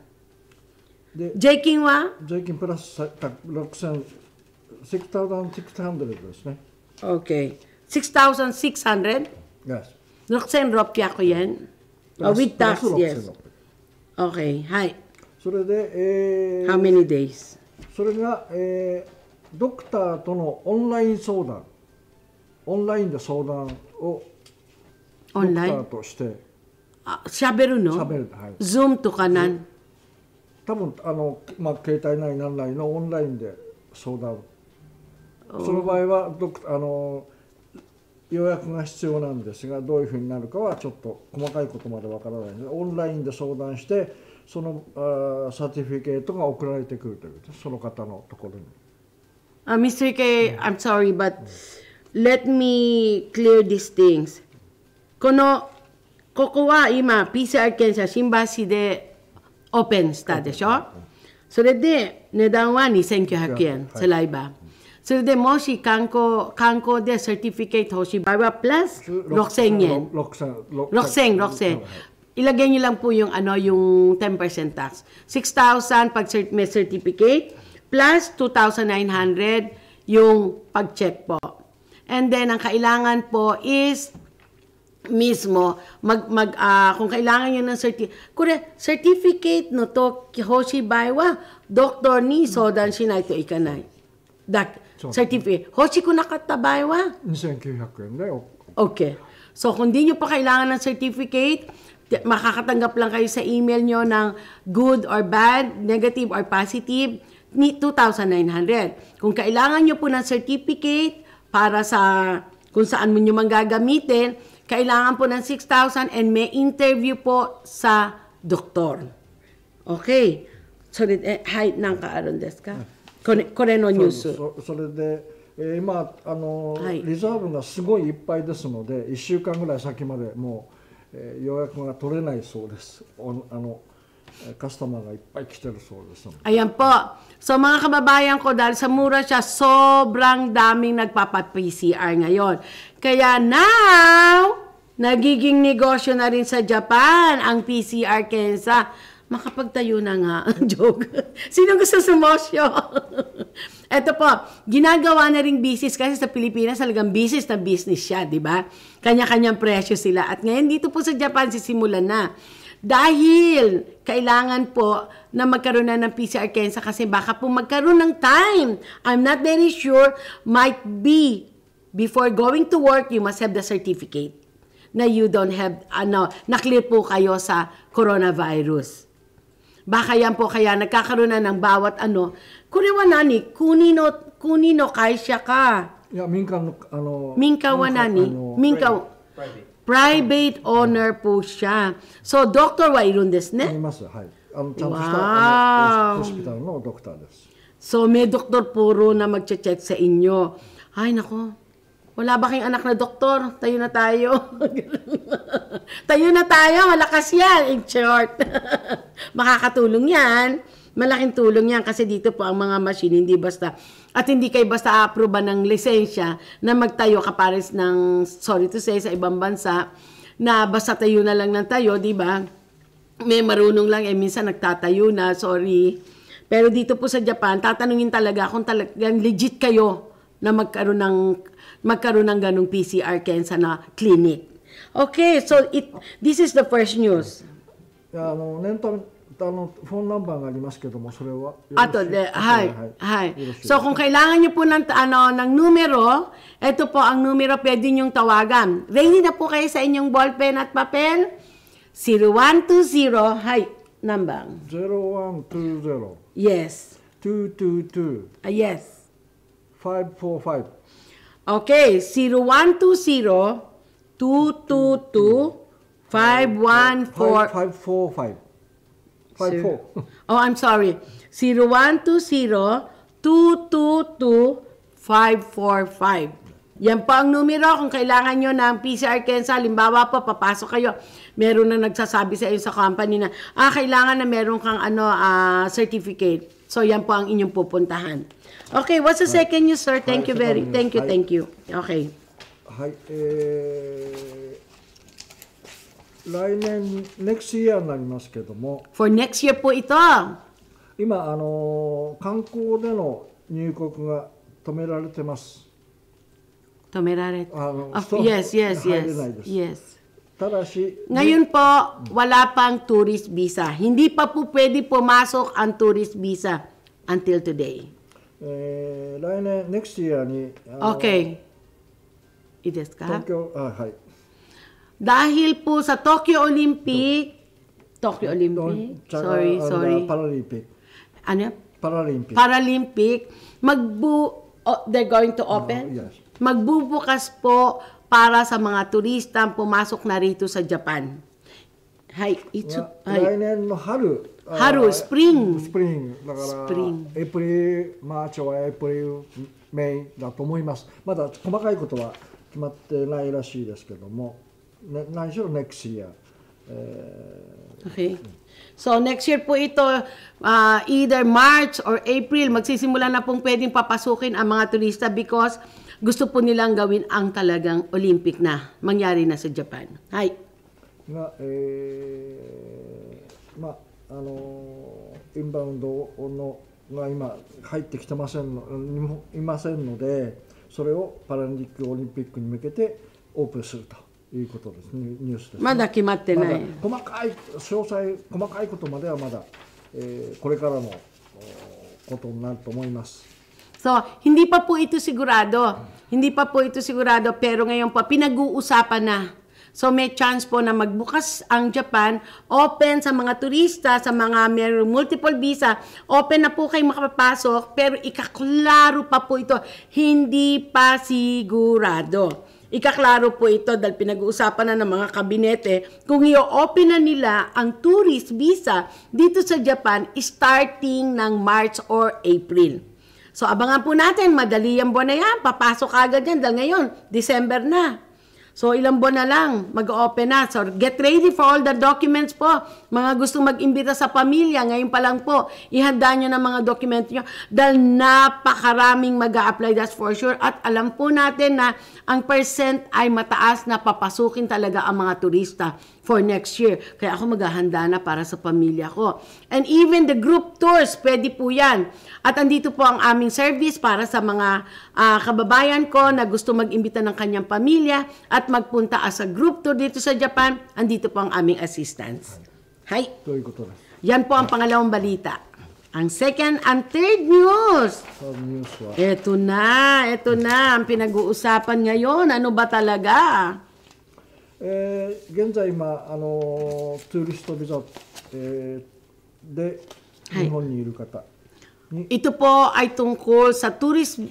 で、税金は? 税金プラス6,600ですね。 Okay. 6,600? Yes. 6,000 ropya ko yan. With tax, yes. Okay, hi. それで、How many days? それが、ドクターとのオンライン相談、オンラインで相談をドクターとして、Shaberu no? 喋る、はい。Zoom to kanan? 多分携帯なり何なりのオンラインで相談。その場合は予約が必要なんですが、どういうふうになるかはちょっと細かいことまでわからないので、オンラインで相談してそのサティフィケートが送られてくるというその方のところに。Mr. K, I'm sorry, but let me clear these things. ここは今 PCR 検査新橋でオープンしたでしょ。それで値段は2,900円、サライバ。それでもし観光でサティフィケート欲しい場合はプラス6,000円。6,000. Ilagay niyo lang po yung 10% tax. 6,000 pag may certificate plus 2,900 yung pag-check po. And then ang kailangan po is mismo kung kailangan niyo ng certificate no to kihoshi baiwa doktor ni sodan shinai to ikanai. Certificate. Hoshi ko nakatabay wa? 2,900 円だよ。Okay. So, kung di nyo pa kailangan ng certificate, makakatanggap lang kayo sa email nyo ng good or bad, negative or positive, 2,900. Kung kailangan nyo po ng certificate para sa kung saan mo nyo man gagamitin, kailangan po ng 6,000 and may interview po sa doktor. Okay. So,はい、なんかあるんですか？これのニュース。それで、今リザーブがすごいいっぱいですので、1週間ぐらい先までもう、予約が取れないそうです。customerがいっぱい来てるそうです。Ayan po. So mga kababayan ko, dahil sa mura siya, sobrang daming nagpapa-PCR ngayon. Kaya now, nagiging negosyo na rin sa Japan ang PCR Kensa. Makapagtayo na nga. Joke. Sino gusto sumosyo? Ito po, ginagawa na ring business kasi sa Pilipinas talagang business na business siya, di ba? Kanya-kanyang presyo sila. At ngayon dito po sa Japan, sisimulan na. Dahil kailangan po na magkaroon na ng PCR Kensa kasi baka po magkaroon ng time. I'm not very sure. Might be before going to work, you must have the certificate na you don't have, na-clear po kayo sa coronavirus. Baka yan po kaya nagkakaroon na ng bawat kurewa nani, kunino kaisya ka. Yeah, minka wa nani? Private owner po siya. So, doctor wa irun desu ne? います。はい。ちゃんとした Wow. ホスピタルのドクターです。 So, may doktor puro na magche-check sa inyo. Ay, nako. Wala ba kayong anak na doktor? Tayo na tayo. Tayo na tayo. Malakas yan. In short. Makakatulong yan. Malaking tulong yan kasi dito po ang mga machine, hindi basta, at hindi kayo basta a-approve ng lisensya na magtayo ka pares ng, sorry to say, sa ibang bansa, na basta tayo na lang ng tayo, di ba? May marunong lang, minsan nagtatayo na, sorry. Pero dito po sa Japan, tatanungin talaga kung talagang legit kayo na magkaroon ng ganung PCR Kensa na clinic. Okay, so this is the first news. 念頭フォンナンバーがありますけども、それはAto de, hi. So kung kailangan niyo po ng numero, ito po ang numero pwede niyong tawagan. Ready na po kayo sa inyong ballpen at papel? 0120, hi, number. 0120 Yes. 222 Yes. 545 Okay, 0120 222 514 545 Oh, I'm sorry. 0120-222-545. Yan po ang numero kung kailangan nyo ng PCR Kensa. Halimbawa po, papasok kayo. Meron na nagsasabi sa iyo sa company na, kailangan na meron kang certificate. So, yan po ang inyong pupuntahan. Okay, what's the second news, sir? Thank you. Okay. はい、来年 next year になりますけども、 For next year po ito. 今観光での入国が止められてます。止められた。Yes. 入れないです。Yes. ただし、 Ngayon po, wala pang tourist visa. Hindi pa po pwede pumasok ang tourist visa until today. 来年 next year に Okay. いいですか? 東京はい。 Dahil po sa Tokyo Olympic, sorry. Paralympic. Ano? Paralympic. They're going to open? Yes. Magbubukas po para sa mga turista pumasok na rito sa Japan. Hi, 来年の春、spring. だからエプリル、マーチはエプリル、メイだと思います。まだ細かいことは決まってないらしいですけども、何しろ next year。Okay. So next year po ito, either March or April, magsisimula na pong pwedeng papasukin ang mga turista because gusto po nilang gawin ang talagang Olympic na mangyari na sa Japan. Hi. が、インバウンドのが今入ってきていませんので、それをパラリンピックオリンピックに向けてオープンするということですね、ニュースです、ね。まだ決まってない。細かいことまではまだ、これからのことになると思います。So, hindi pa po ito sigurado. Pero ngayon pa pinag-uusapan na. So, may chance po na magbukas ang Japan, open sa mga turista, sa mga may multiple visa, open na po kayo makapapasok, pero ikaklaro pa po ito, hindi pa sigurado. Ikaklaro po ito dahil pinag-uusapan na ng mga kabinete kung i-open na nila ang tourist visa dito sa Japan starting ng March or April. So abangan po natin, madali ang buwan na yan, papasok agad yan dahil ngayon, December na. So, ilang buwan na lang, mag-open na. So, get ready for all the documents po. Mga gustong mag-imbita sa pamilya, ngayon pa lang po, ihanda nyo ng mga dokumento nyo. Dahil napakaraming mag-a-apply, that's for sure. At alam po natin na ang percent ay mataas na papasukin talaga ang mga turista for next year. Kaya ako maghahanda na para sa pamilya ko. And even the group tours, pwede po yan. At andito po ang aming service para sa mga kababayan ko na gusto mag-imbita ng kanyang pamilya at magpunta as a group tour dito sa Japan. Andito po ang aming assistance. Hi. Yan po ang pangalawang balita. Ang second and third news. Ito na ang pinag-uusapan ngayon. Ano ba talaga? 現在今ツーリストビザ、で日本にいる方に、Ito po ay tungkol sa tourist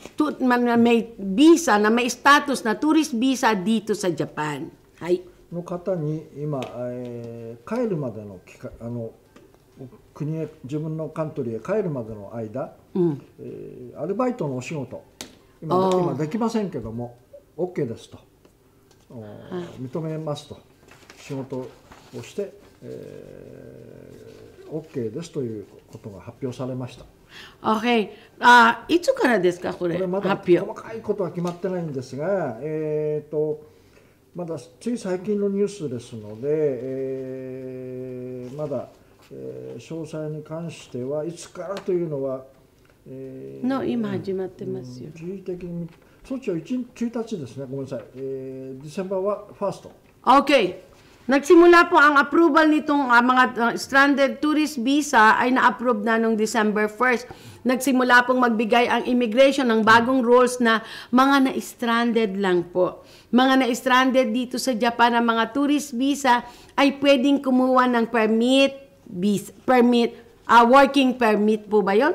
may visa na may status na tourist visa dito sa Japan. の方に今、帰るまでの期間国へ自分のカントリーへ帰るまでの間、アルバイトのお仕事今できませんけども OK ですと。認めますと仕事をして、OK ですということが発表されました。Okay. いつからですかこれまだ発表。細かいことは決まってないんですが、まだつい最近のニュースですので、まだ、詳細に関してはいつからというのは、今始まってますよ。一時的に措置は1日ですね、ごめんなさい、December 1st. Okay. Nagsimula po ang approval nitong mga stranded tourist visa ay na-approve na noong December 1st. Nagsimula pong magbigay ang immigration ng bagong rules na mga na-stranded lang po. Mga na-stranded dito sa Japan ang mga tourist visa ay pwedeng kumuha ng working permit po ba yun?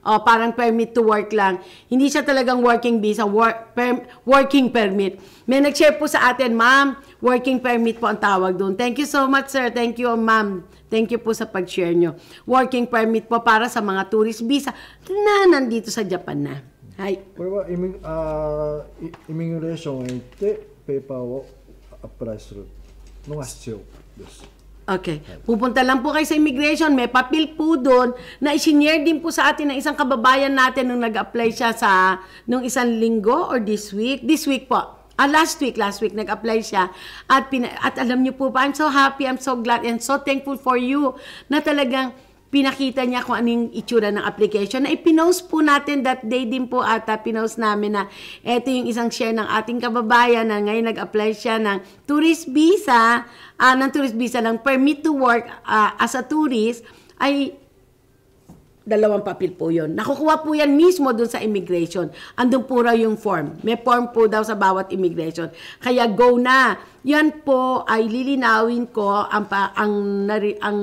O parang permit to work lang. Hindi siya talagang working visa, working permit. May nag-share po sa atin, ma'am, working permit po ang tawag doon. Thank you so much, sir. Thank you, ma'am. Thank you po sa pag-share nyo. Working permit po para sa mga tourist visa na nandito sa Japan na. Hi. これはイミグレーションへ行ってペーパーをアップライするのが必要です。 Okay. Pupunta lang po kayo sa immigration. May papel po doon na isinare din po sa atin ng isang kababayan natin nung nag-apply siya nung isang linggo or this week. This week po. Last week nag-apply siya. At alam niyo po pa, I'm so happy, I'm so glad, and so thankful for you na talagang pinakita niya kung anong itsura ng application. Na ipinost po natin that day din po ata, pinost namin na ito yung isang share ng ating kababayan na ngayon nag-apply siya ng tourist visa, ng permit to work as a tourist, ay dalawang papel po yun. Nakukuha po yan mismo dun sa immigration. Andun po raw yung form. May form po daw sa bawat immigration. Kaya go na. Yan po ay lilinawin ko. Ang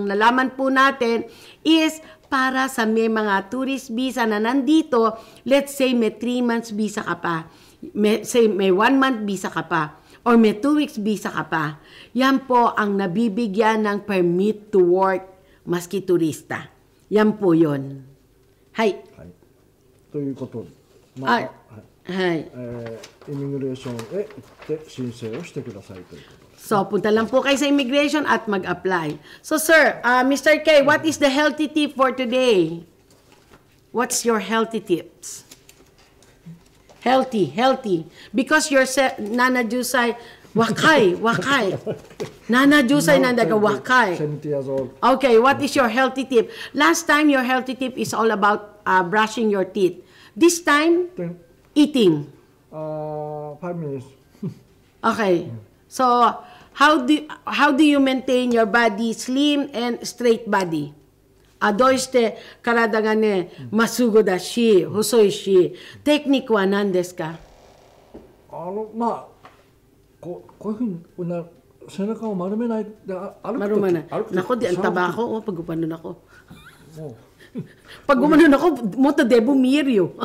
nalaman po natin is para sa may mga tourist visa na nandito, let's say may 3 months visa ka pa. May 1 month visa ka pa. Or may 2 weeks visa ka pa. Yan po ang nabibigyan ng permit to work maski turista. Yan po yun. Hay. ということで、はい。イミグレーションへ行って申請をしてくださいということ。 So, punta lang po kayo sa immigration at mag-apply. So, sir, Mr. K, what is the healthy tip for today? What's your healthy tips? Healthy. Because you're Nana Jusay, wakay. Nana Jusay nandaga wakay. 70 years old. Okay, what is your healthy tip? Last time, your healthy tip is all about brushing your teeth. This time, eating. 5 minutes. Okay. So, how do you maintain your body slim and straight body? どうして体がね、まっすぐだし、細いし、テクニックは何ですか？まあ、こういうふうに背中を丸めないで歩くとき。丸めない。Nako, di ang taba ko. Pag gumanon ako. Pag gumanon ako, moto debo miryo.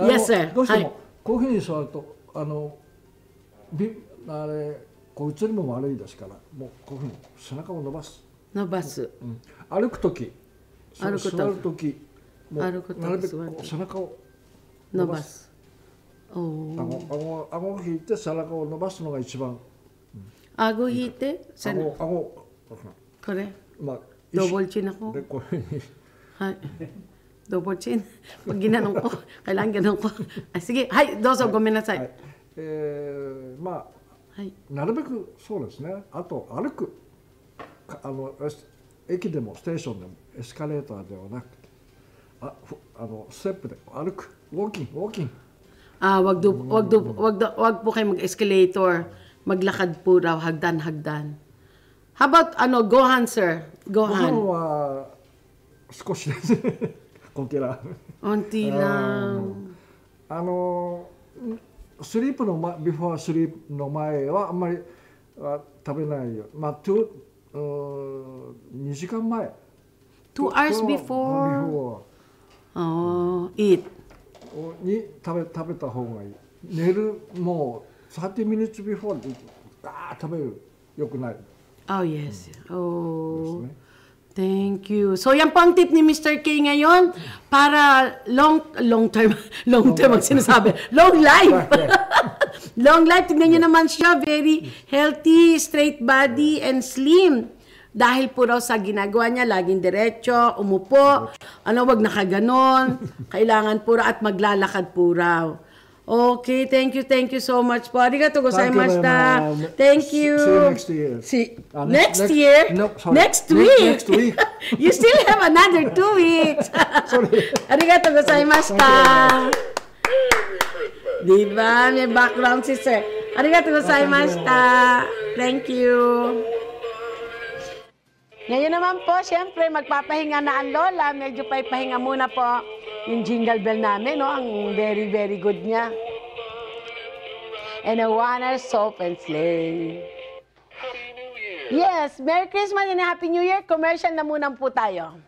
Yes, sir. どうしてもこういうふうに座るとあれこう映りも悪いですから、もうこういうふうに背中を伸ばす。伸ばす。歩く時、座る時、もう歩く時なるべく座る時背中を伸ばす。顎を引いて背中を伸ばすのが一番。顎引いて、顎これ。まあdouble chin ako. でこういうふうに。はい。double chin. Pag ginanong ko, kailangan ganun ko. Ay, sige. Hay, dozo,ごめんなさい。まあ、なるべくそうですね。あと歩く。駅でもステーションでもエスカレーターではなくて、ステップで歩く。ウォーキング。Wag po kayo mag-escalator. Maglakad po raw, hagdan. How about Gohan, sir? Gohan. は少しです。konti lang. Konti lang. スリープのビフォースリープの前はあんまり食べないよ。まあ2時間前。2 hours before. Eat. に食べた方がいい。寝るもう30 minutes before 食べるよくない。Oh yes. Thank you. So yan po ang tip ni Mr. K ngayon para long term ang sinasabi. Long life. Long life. Tignan niyo naman siya, very healthy, straight body and slim. Dahil po raw sa ginagawa niya, laging diretso, umupo, wag nakaganon, kailangan po raw at maglalakad po raw. Okay, thank you so much po. Arigatou gozaimashita. Thank you. See you next year. Next week. Next week. You still have another 2 weeks. Sorry. Arigatou gozaimashita. Diba? May background si sir. Arigatou gozaimashita. Thank you. Ngayon naman po, siyempre, magpapahinga na ang lola. Medyo pahinga muna po yung jingle bell namin, no? Ang very, very good niya. And a one-hour soap and sleigh. Yes, Merry Christmas and Happy New Year. Commercial na muna po tayo.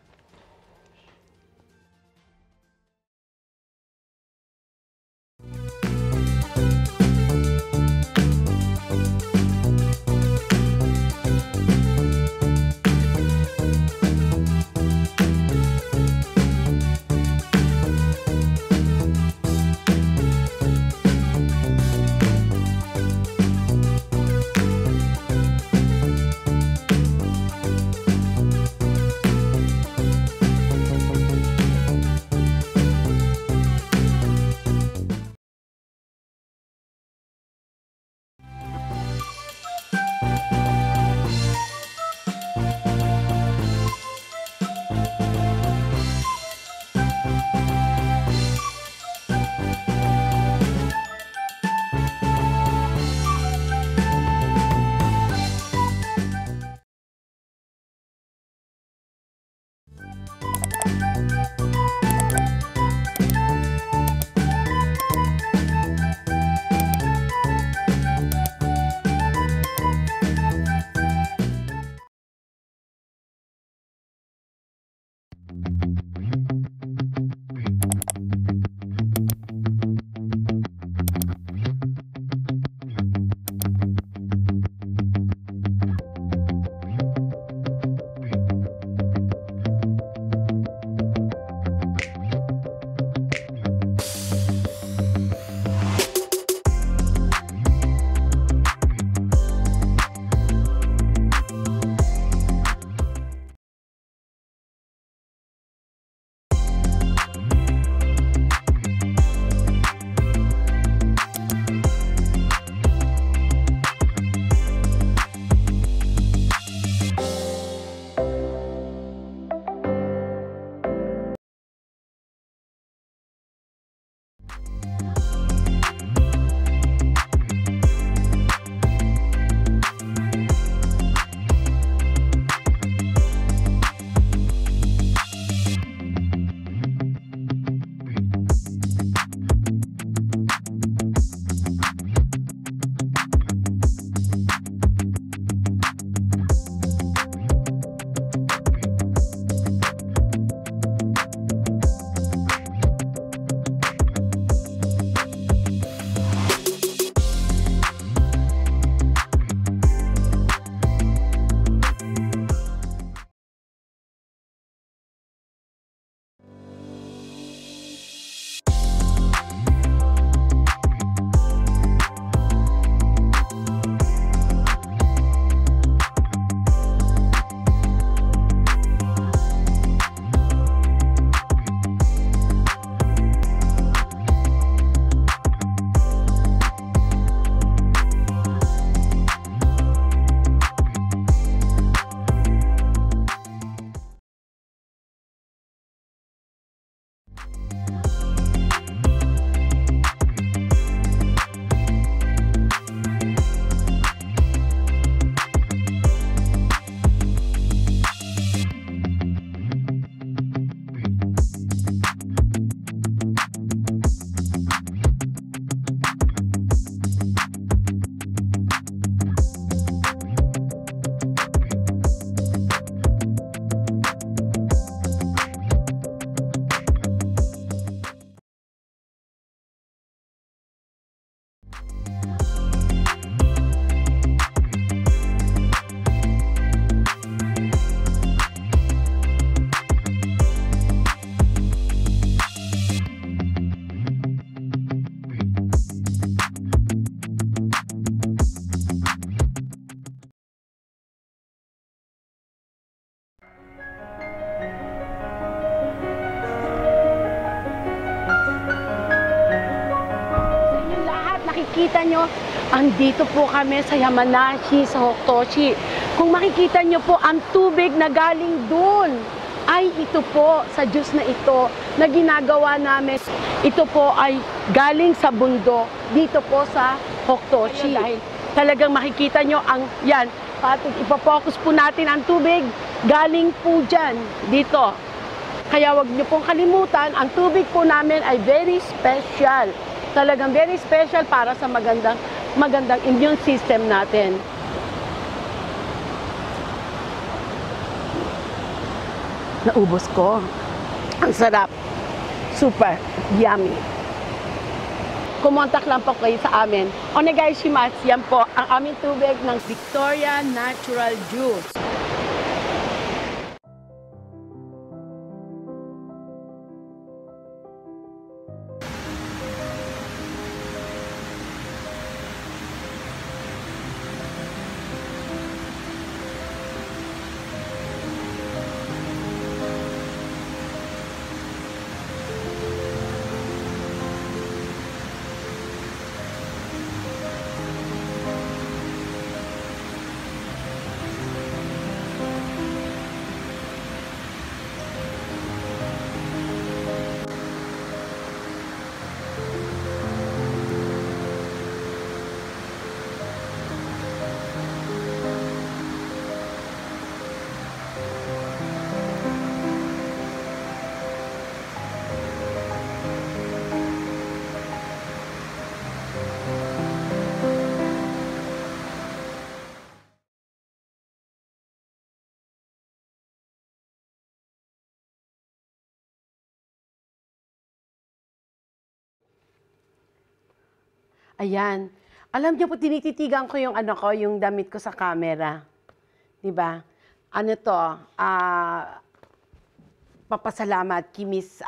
Andito po kami sa Yamanashi, sa Hotoshi. Kung makikita nyo po, ang tubig na galing doon ay ito po sa juice na ito na ginagawa namin. Ito po ay galing sa bundok dito po sa Hotoshi. Dahil talagang makikita nyo ang yan. Patig ipopokus po natin ang tubig galing po dyan dito. Kaya wag nyo pong kalimutan, ang tubig po namin ay very special. Talagang very special para sa magandang immune system natin. Naubos ko. Ang sarap. Super yummy. Kumontak lang po kayo sa amin. Onegai shimasu. Yan po ang aming tubig ng Victoria Natural Juice. Ayan. Alam niyo po, tinititigan ko yung yung damit ko sa camera. 'Di ba? Ano to? Papasalamat kay Miss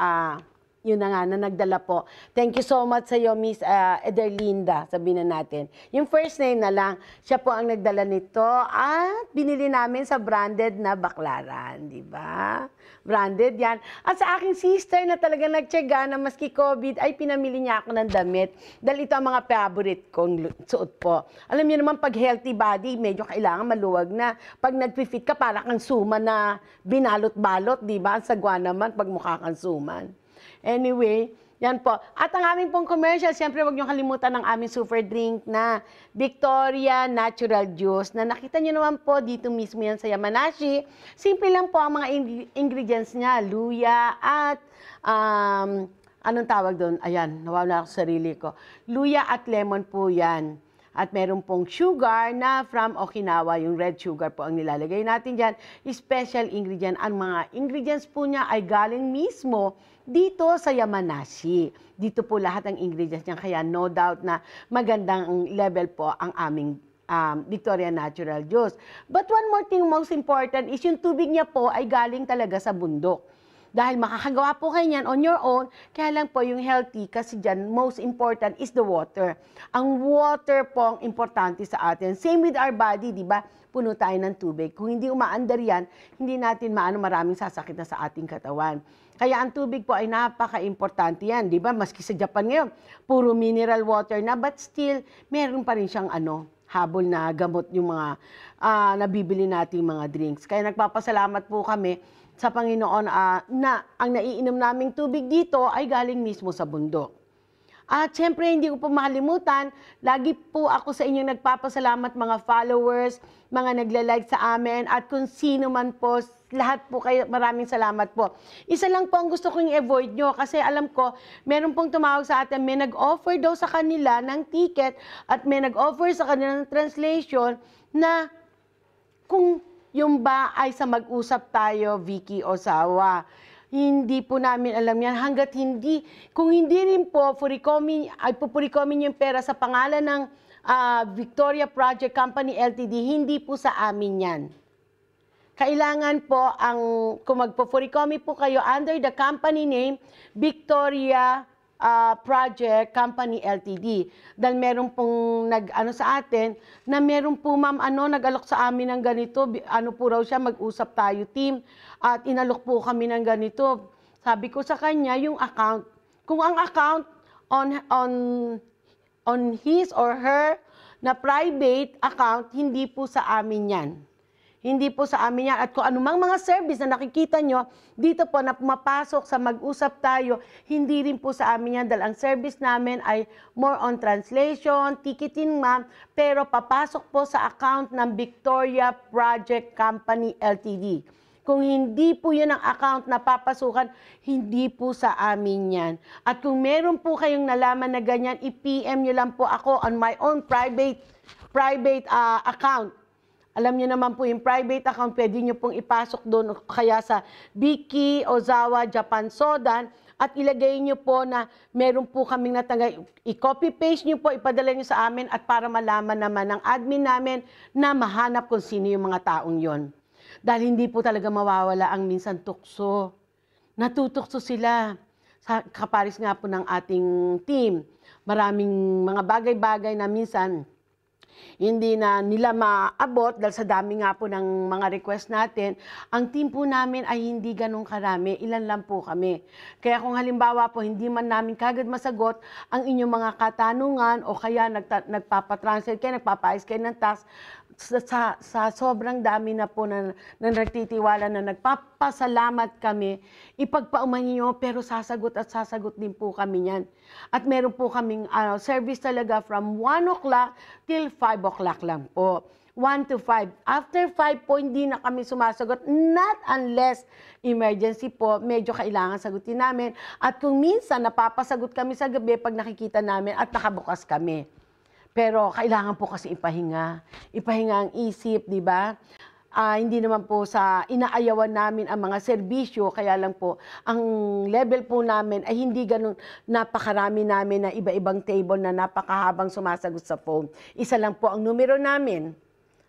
yun na nga, na nagdala po. Thank you so much sa iyo, Miss Ederlinda, sabihin na natin. Yung first name na lang, siya po ang nagdala nito at binili namin sa branded na baklaran, di ba? Branded yan. At sa aking sister na talaga nagtyaga na maski COVID, ay pinamili niya ako ng damit dahil ito ang mga favorite kong suot po. Alam niyo naman, pag healthy body, medyo kailangan maluwag na. Pag nag-fit ka, para kang suma na binalot-balot, di ba? Ang sagwa naman pag mukha kang suman. Anyway, yan po. At ang aming pong commercial, siyempre huwag niyo kalimutan ng aming super drink na Victoria Natural Juice na nakita niyo naman po dito mismo yan sa Yamanashi. Simple lang po ang mga ingredients niya, luya at anong tawag doon? Ayan, nawala ako sa sarili ko. Luya at lemon po yan. At meron pong sugar na from Okinawa, yung red sugar po ang nilalagay natin dyan. Special ingredient. Ang mga ingredients po niya ay galing mismo dito sa Yamanashi. Dito po lahat ng ingredients niya. Kaya no doubt na magandang level po ang aming Victoria Natural Juice. But one more thing, most important, is yung tubig niya po ay galing talaga sa bundok. Dahil makakagawa po kayo niyan on your own, kaya lang po yung healthy, kasi dyan, most important is the water. Ang water po ang importante sa atin. Same with our body, di ba? Puno tayo ng tubig. Kung hindi umaandar yan, hindi natin maraming sasakit na sa ating katawan. Kaya ang tubig po ay napaka-importante yan, di ba? Maski sa Japan ngayon, puro mineral water na, but still, meron pa rin siyang habol na gamot yung mga nabibili nating mga drinks. Kaya nagpapasalamat po kami sa Panginoon na ang naiinom naming tubig dito ay galing mismo sa bundok. At syempre, hindi ko po makalimutan, lagi po ako sa inyong nagpapasalamat, mga followers, mga nagla-like sa amin, at kung sino man po, lahat po kayo, maraming salamat po. Isa lang po ang gusto kong i-avoid nyo, kasi alam ko, meron pong tumawag sa atin, may nag-offer daw sa kanila ng ticket, at may nag-offer sa kanila ng translation, na kung yung ba ay sa mag-usap tayo, Vicky Osawa. Hindi po namin alam yan hanggat hindi. Kung hindi rin po, pupurikomin yung pera sa pangalan ng Victoria Project Company Ltd, hindi po sa amin yan. Kailangan po, kung magpupurikomi po kayo under the company name, Victoria Project Company Ltd. Dahil meron pong sa atin, na meron po ma'am, nag-alok sa amin ng ganito, po raw siya, mag-usap tayo team, at inalok po kami ng ganito. Sabi ko sa kanya, yung account, kung ang account on his or her na private account, hindi po sa amin yan. Hindi po sa amin yan. At kung anumang mga service na nakikita nyo, dito po na pumapasok sa mag-usap tayo, hindi rin po sa amin yan. Dahil ang service namin ay more on translation, ticketing ma'am, pero papasok po sa account ng Victoria Project Company Ltd. Kung hindi po yun ang account na papasukan, hindi po sa amin yan. At kung meron po kayong nalaman na ganyan, i-PM nyo lang po ako on my own private account. Alam niyo naman po yung private account, pwede niyo pong ipasok doon kaya sa Vicky Ozawa Japan Sodan at ilagay niyo po na meron po kaming natanggap. I-copy paste niyo po, ipadala niyo sa amin at para malaman naman ng admin namin na mahanap kung sino yung mga taong yon. Dahil hindi po talaga mawawala ang minsan tukso. Natutukso sila. Sa kaparis nga po ng ating team. Maraming mga bagay-bagay na minsan hindi na nila maabot dahil sa dami nga po ng mga request natin. Ang team po namin ay hindi ganun karami. Ilan lang po kami. Kaya kung halimbawa po hindi man namin kagad masagot ang inyong mga katanungan o kaya nagpapatranslate kayo, nagpapayos kayo ng task, sa sobrang dami na po na nagtitiwala na nagpapasalamat kami, ipagpauman niyo pero sasagot at sasagot din po kami yan. At meron po kaming service talaga from 1 o'clock till 5 o'clock lang po. 1 to 5. After 5 po, hindi na kami sumasagot. Not unless emergency po, medyo kailangan sagutin namin. At kung minsan napapasagot kami sa gabi pag nakikita namin at nakabukas kami. Pero kailangan po kasi ipahinga. Ipahinga ang isip, di ba? Hindi naman po sa inaayawan namin ang mga serbisyo, kaya lang po, ang level po namin ay hindi ganun napakarami namin na iba-ibang table na napakahabang sumasagot sa phone. Isa lang po ang numero namin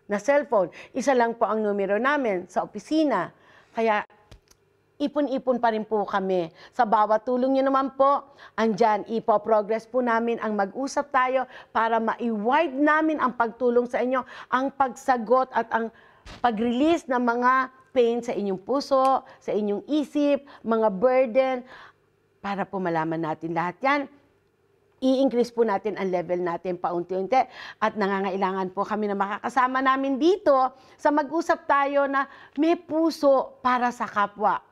na cellphone. Isa lang po ang numero namin sa opisina. Kaya ipon-ipon pa rin po kami. Sa bawat tulong nyo naman po, andyan, ipo-progress po namin ang mag-usap tayo para ma-wide namin ang pagtulong sa inyo, ang pagsagot at ang pag-release ng mga pain sa inyong puso, sa inyong isip, mga burden, para po malaman natin lahat yan. I-increase po natin ang level natin paunti-unti at nangangailangan po kami na makakasama namin dito sa mag-usap tayo na may puso para sa kapwa.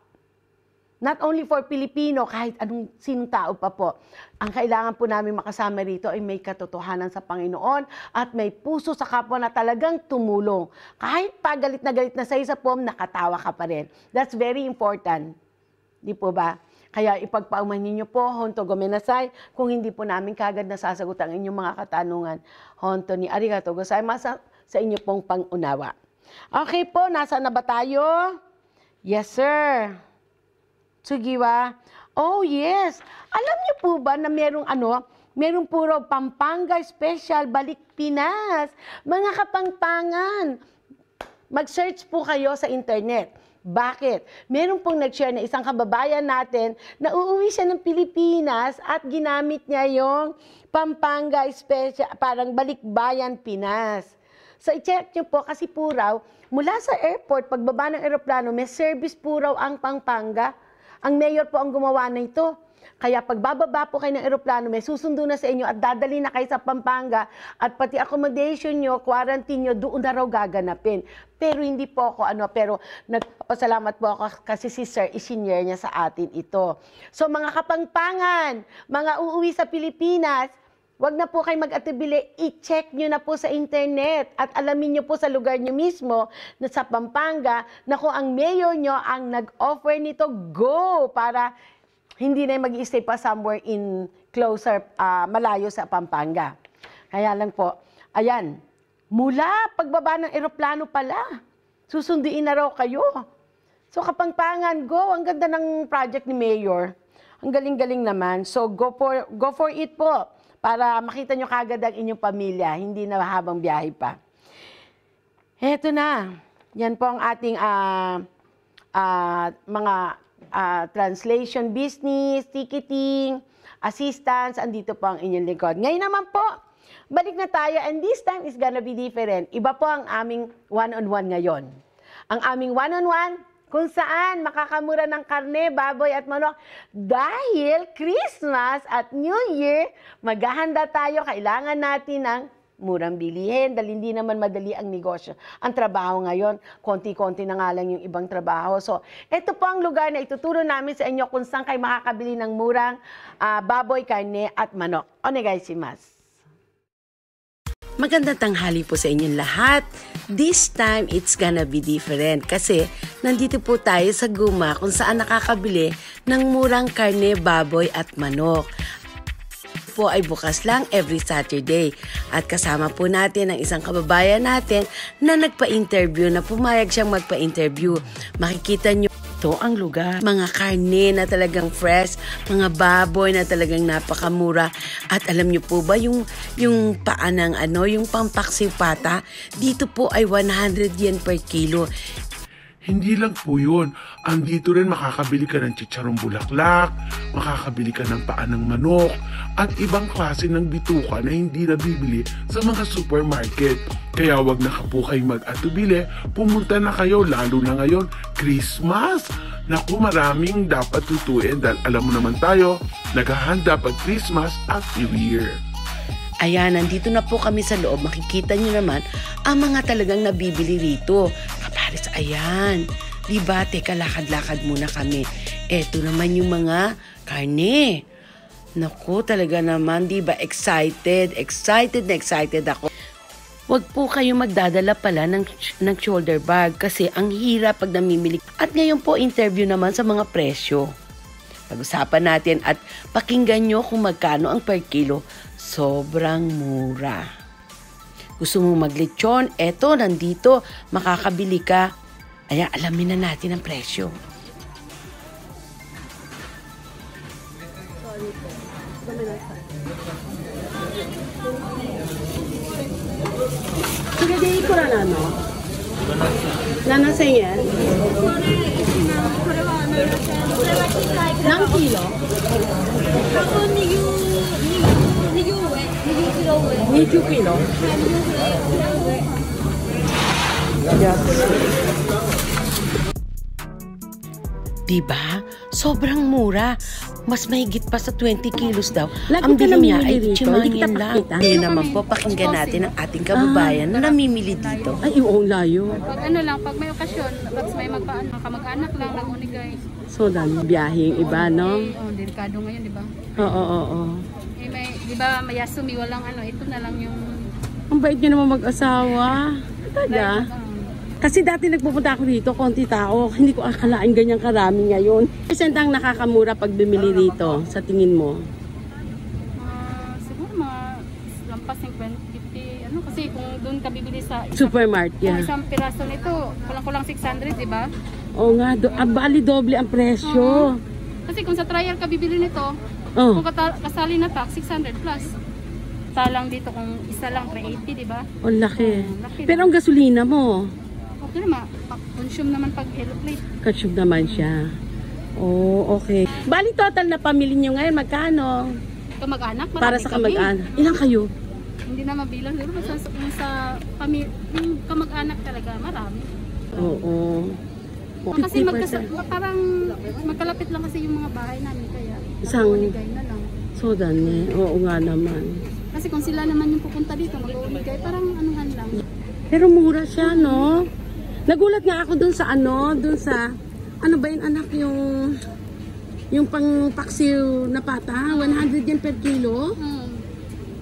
Not only for Pilipino, kahit anong sinong tao pa po. Ang kailangan po namin makasama rito ay may katotohanan sa Panginoon at may puso sa kapwa na talagang tumulong. Kahit pa galit na sa'yo sa pom, nakatawa ka pa rin. That's very important. Di po ba? Kaya ipagpauman ninyo po, honto gomenasay, kung hindi po namin kagad nasasagot ang inyong mga katanungan. Honto ni arigato gozaimasu sa inyo pong pangunawa. Okay po, nasaan na ba tayo? Yes, sir. Sugiwa. Oh, yes. Alam niyo po ba na merong puro Pampanga Special Balik Pinas. Mga kapangpangan, mag-search po kayo sa internet. Bakit? Meron pong nag-share na isang kababayan natin na uuwi siya ng Pilipinas at ginamit niya yung Pampanga Special, parang Balikbayan Pinas. So, i-check nyo po kasi po raw, mula sa airport, pagbaba ng eroplano, may service po raw ang Pampanga. Ang mayor po ang gumawa na ito. Kaya pagbababa po kayo ng eroplano, may susundo na sa inyo at dadali na kayo sa Pampanga at pati accommodation nyo, quarantine nyo, doon na raw gaganapin. Pero hindi po ako pero nagpapasalamat po ako kasi si Sir isinyer niya sa atin ito. So mga kapangpangan, mga uuwi sa Pilipinas, wag na po kayo mag-atubili, i-check nyo na po sa internet at alamin nyo po sa lugar nyo mismo na sa Pampanga na kung ang mayor nyo ang nag-offer nito, go! Para hindi na mag-i-stay pa somewhere in closer, malayo sa Pampanga. Kaya lang po, ayan, mula pagbaba ng eroplano pala, susunduin na raw kayo. So Kapangpangan, go! Ang ganda ng project ni Mayor. Ang galing-galing naman. So go for it po. Para makita nyo kagad ang inyong pamilya, hindi na habang biyahe pa. Eto na. Yan po ang ating mga translation business, ticketing, assistance. Andito po ang inyong lingkod. Ngayon naman po, balik na tayo and this time is gonna be different. Iba po ang aming one-on-one ngayon. Ang aming one-on-one, kung saan makakamura ng karne, baboy at manok. Dahil Christmas at New Year, maghahanda tayo, kailangan natin ng murang bilihin, dahil hindi naman madali ang negosyo. Ang trabaho ngayon, konti-konti na nga lang yung ibang trabaho. So, ito po ang lugar na ituturo namin sa inyo kung saan kayo makakabili ng murang baboy, karne at manok. Onegaishimasu. Magandang tanghali po sa inyong lahat. This time, it's gonna be different kasi nandito po tayo sa Guma kung saan nakakabili ng murang karne, baboy at manok. Po ay bukas lang every Saturday at kasama po natin ang isang kababayan natin na nagpa-interview, na pumayag siyang magpa-interview. Makikita nyo ito ang lugar. Mga karne na talagang fresh, mga baboy na talagang napakamura. At alam nyo po ba yung paa ng yung pampaksiw pata, dito po ay 100 yen per kilo. Hindi lang po yun. Andito rin makakabili ka ng chicharong bulaklak, makakabili ka ng paa ng manok, at ibang klase ng bituka na hindi nabibili sa mga supermarket. Kaya wag na po kayong mag-atubili, pumunta na kayo, lalo na ngayon, Christmas! Naku, maraming dapat tutuin dahil alam mo naman tayo, naghahanda pag Christmas at New Year. Ayan, nandito na po kami sa loob. Makikita nyo naman ang mga talagang nabibili rito. Kapares, ayan. Diba, teka, lakad-lakad muna kami. Eto naman yung mga karne. Naku, talaga naman, diba, excited ako. Huwag po kayong magdadala pala ng shoulder bag kasi ang hirap pag namimili. At ngayon po, interview naman sa mga presyo. Pag-usapan natin at pakinggan nyo kung magkano ang per kilo. Sobrang mura. Gusto mong maglechon? Eto, nandito. Makakabili ka. Ayan, alamin na natin ang presyo. Sige, di ikura na, no? 7,000 yen? Ilang kilo? 20 kilo? Diba? Sobrang mura. Mas mahigit pa sa 20 kilos daw. Ang bili niya ay chimangyan lang. Ngayon naman po, pakinggan natin ang ating kababayan na namimili dito. Ay, yung layo. Pag pag may okasyon, pag may kamag-anak lang, nag-unigay. So, dami biyaheng iba, no? Delikado ngayon, di ba? Oo. Di ba, mayasumi, walang ito na lang yung... Ang bait niyo naman mag-asawa. Talaga? Kasi dati nagpupunta ako dito, konti tao. Hindi ko akalain ganyang karami ngayon. Percent ang nakakamura pag bumili rito, sa tingin mo? Siguro mga lampas ng 20, 50, kasi kung doon ka bibili sa... Supermarket, yeah. Kung isang piraso nito, kulang-kulang 600, di ba? Oo nga, bali doble ang presyo. Kasi kung sa trial ka bibili nito, kung kasali na tax, 600 plus. Talang dito kung isa lang, 380, di ba? Oh, laki. Pero ang gasolina mo? Okay naman, consume naman pag yellow plate. Consume naman siya. Oh, okay. Bali total na pamilya nyo ngayon, magkano? Kamag-anak, marami para sa kamag-anak. Ilang kayo? Hindi na mabilang. Pero sa kamag-anak talaga, marami. Oo. Kasi parang magkalapit lang kasi yung mga bahay namin, kaya mag-uunigay na lang. So, dani. Oo nga naman. Kasi kung sila naman yung pupunta dito, mag-uunigay, parang anuhan lang. Pero mura siya, no? Nagulat nga ako dun sa ano ba yung anak yung pangpaksiw na pata, 100 yen per kilo.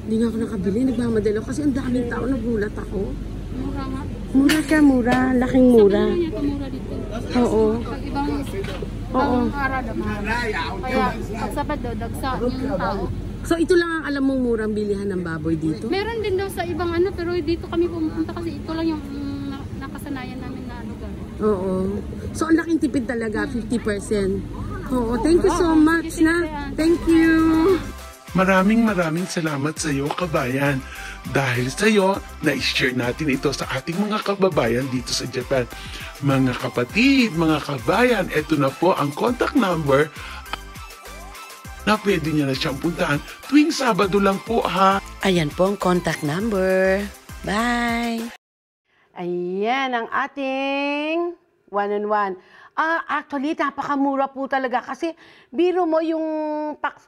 Hindi nga ako nakabili, nagmamadalo kasi ang daming tao, nagulat ako. Mura nga. Mura siya, mura. Laking mura. Sa niya mura dito. Oo. Pag ibang araw naman. Kaya pag Sabado, dagsa yung tao. So ito lang ang alam mong murang bilihan ng baboy dito? Meron din daw sa ibang pero dito kami pumunta kasi ito lang yung nakasanayan namin na lugar. Oo. So ang laking tipid talaga, 50%. Oo, thank you so much na. Thank you. Maraming salamat sa iyo, kabayan. Dahil sa iyo, na-share natin ito sa ating mga kababayan dito sa Japan. Mga kapatid, mga kabayan, ito na po ang contact number na pwede niya na siyang puntahan tuwing Sabado lang po, ha. Ayan po ang contact number. Bye! Ayan ang ating one-on-one. Actually, napakamura po talaga kasi biro mo yung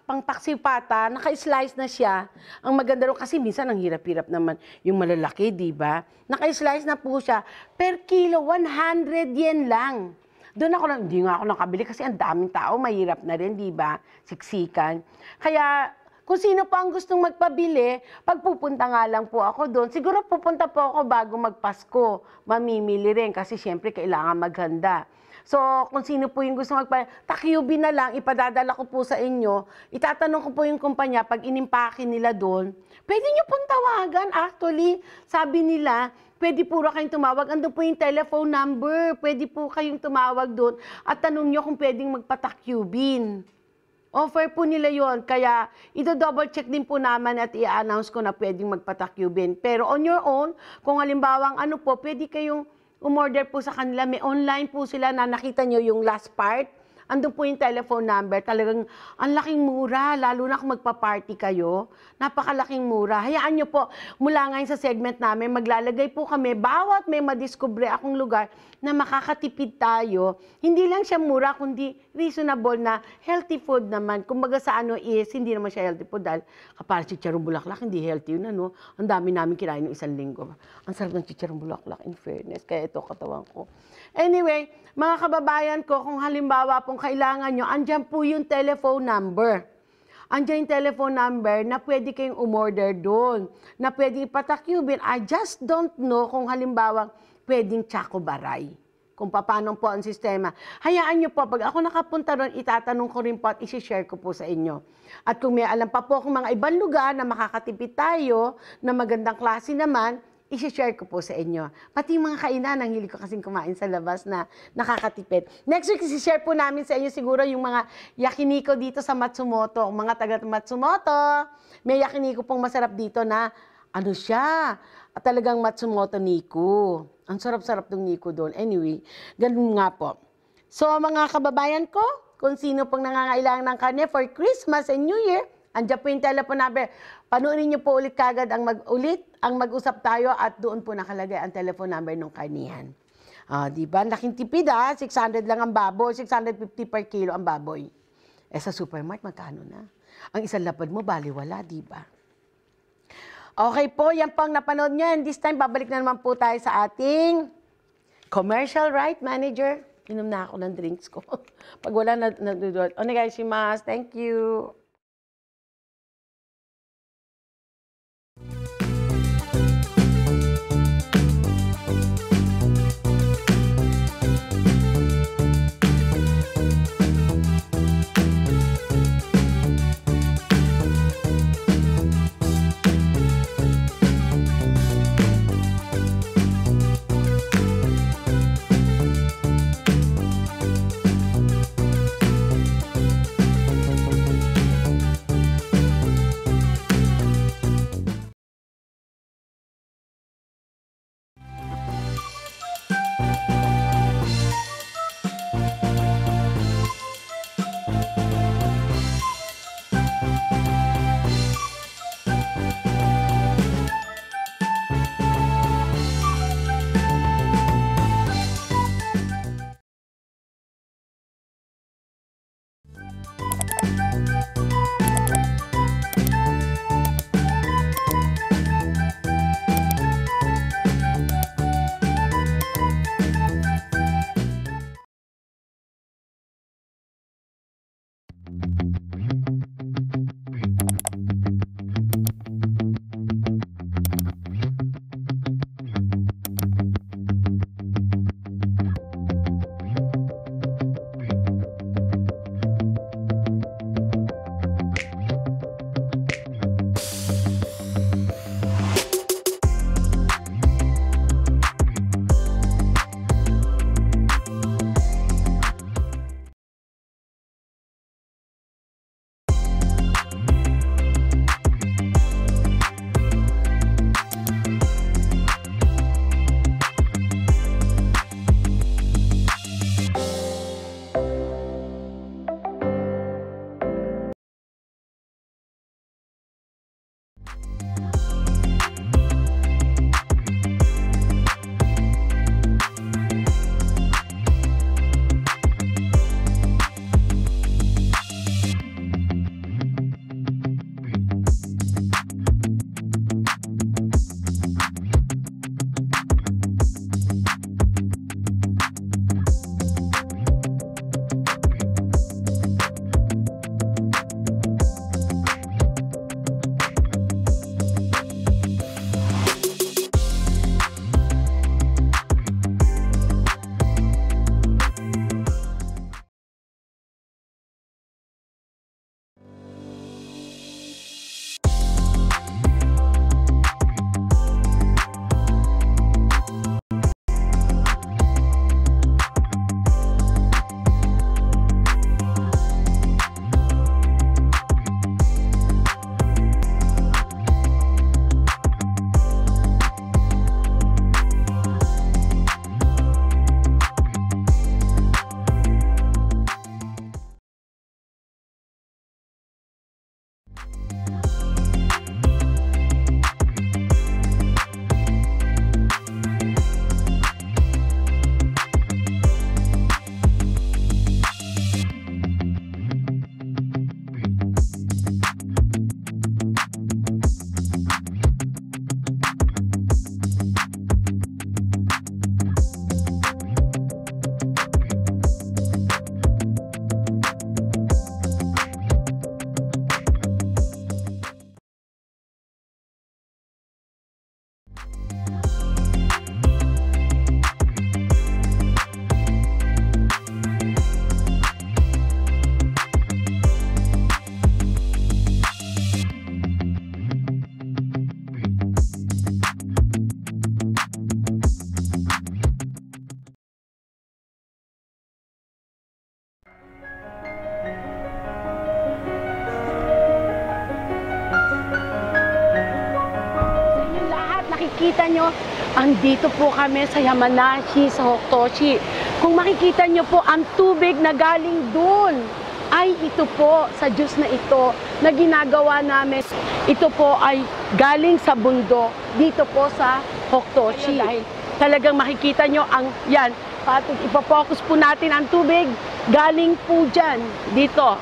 pangpaksipata, naka-slice na siya. Ang maganda rin kasi minsan ang hirap-hirap naman yung malalaki, di ba? Naka-slice na po siya. Per kilo, 100 yen lang. Doon ako hindi nga ako nakabili kasi ang daming tao, mahirap na rin, di ba? Siksikan. Kaya, kung sino pa ang gustong magpabili, pagpupunta nga lang po ako doon. Siguro pupunta po ako bago magpasko. Mamimili rin kasi syempre kailangan maghanda. So, kung sino po yung gusto takyubi na lang, ipadadala ko po sa inyo. Itatanong ko po yung kumpanya, pag inimpake nila doon, pwede nyo pong tawagan. Actually, sabi nila, pwede po kayong tumawag. Andun po yung telephone number. Pwede po kayong tumawag doon at tanong nyo kung pwedeng magpatakyubin. Offer po nila yon. Kaya, ito-double check din po naman at i-announce ko na pwedeng magpatakyubin. Pero on your own, kung halimbawang pwede kayong umorder po sa kanila. May online po sila na nakita nyo yung last part. Andun po yung telephone number. Talagang ang laking mura, lalo na kung magpa-party kayo. Napakalaking mura. Hayaan nyo po, mula ngayon sa segment namin, maglalagay po kami, bawat may madiskubre akong lugar na makakatipid tayo. Hindi lang siya mura, kundi reasonable na healthy food naman. Kumbaga sa hindi naman siya healthy food dahil kapara chicharong bulaklak, hindi healthy yun, Ang dami namin kinain ng isang linggo. Ang sarap ng chicharong bulaklak, in fairness. Kaya ito, katawan ko. Anyway, mga kababayan ko, kung halimbawa pong kailangan nyo, andyan po yung telephone number. Andyan yung telephone number na pwede kayong umorder doon, na pwede ipatakyubin. I just don't know kung halimbawa pwedeng Chacobaray. Kung paano po ang sistema. Hayaan nyo po, pag ako nakapunta doon, itatanong ko rin po at isi-share ko po sa inyo. At kung may alam pa po kung mga ibang lugar na makakatipid tayo, na magandang klase naman, isi-share ko po sa inyo. Pati yung mga kainan, ang hilig ko kasing kumain sa labas na nakakatipid. Next week, isi-share po namin sa inyo siguro yung mga yakiniko dito sa Matsumoto. Mga taga Matsumoto, may yakiniko pong masarap dito na talagang Matsumoto Niku. Ang sarap-sarap ng Niku doon. Anyway, ganun nga po. So, mga kababayan ko, kung sino pong nangangailangan ng karne for Christmas and New Year, andiyan po yung telephone number. Panuorin niyo po ulit kagad ang mag-usap tayo at doon po nakalagay ang telephone number ng karnihan. Diba? Laking tipid 600 lang ang baboy, 650 per kilo ang baboy. Sa supermarket, magkano na? Ang isang lapad mo, baliwala, diba? Okay po, yan pang napanood nyo. And this time, babalik na naman po tayo sa ating commercial, right, manager? Inom na ako ng drinks ko. Pag wala na onegaishimasu. Thank you. makikita nyo, andito po kami sa Yamanashi, sa Hotoshi. Kung makikita nyo po, ang tubig na galing dun ay ito po sa Diyos na ito na ginagawa namin. Ito po ay galing sa bundok dito po sa Hotoshi. Dahil talagang makikita nyo ang yan. Ipapokus po natin ang tubig galing po dyan dito.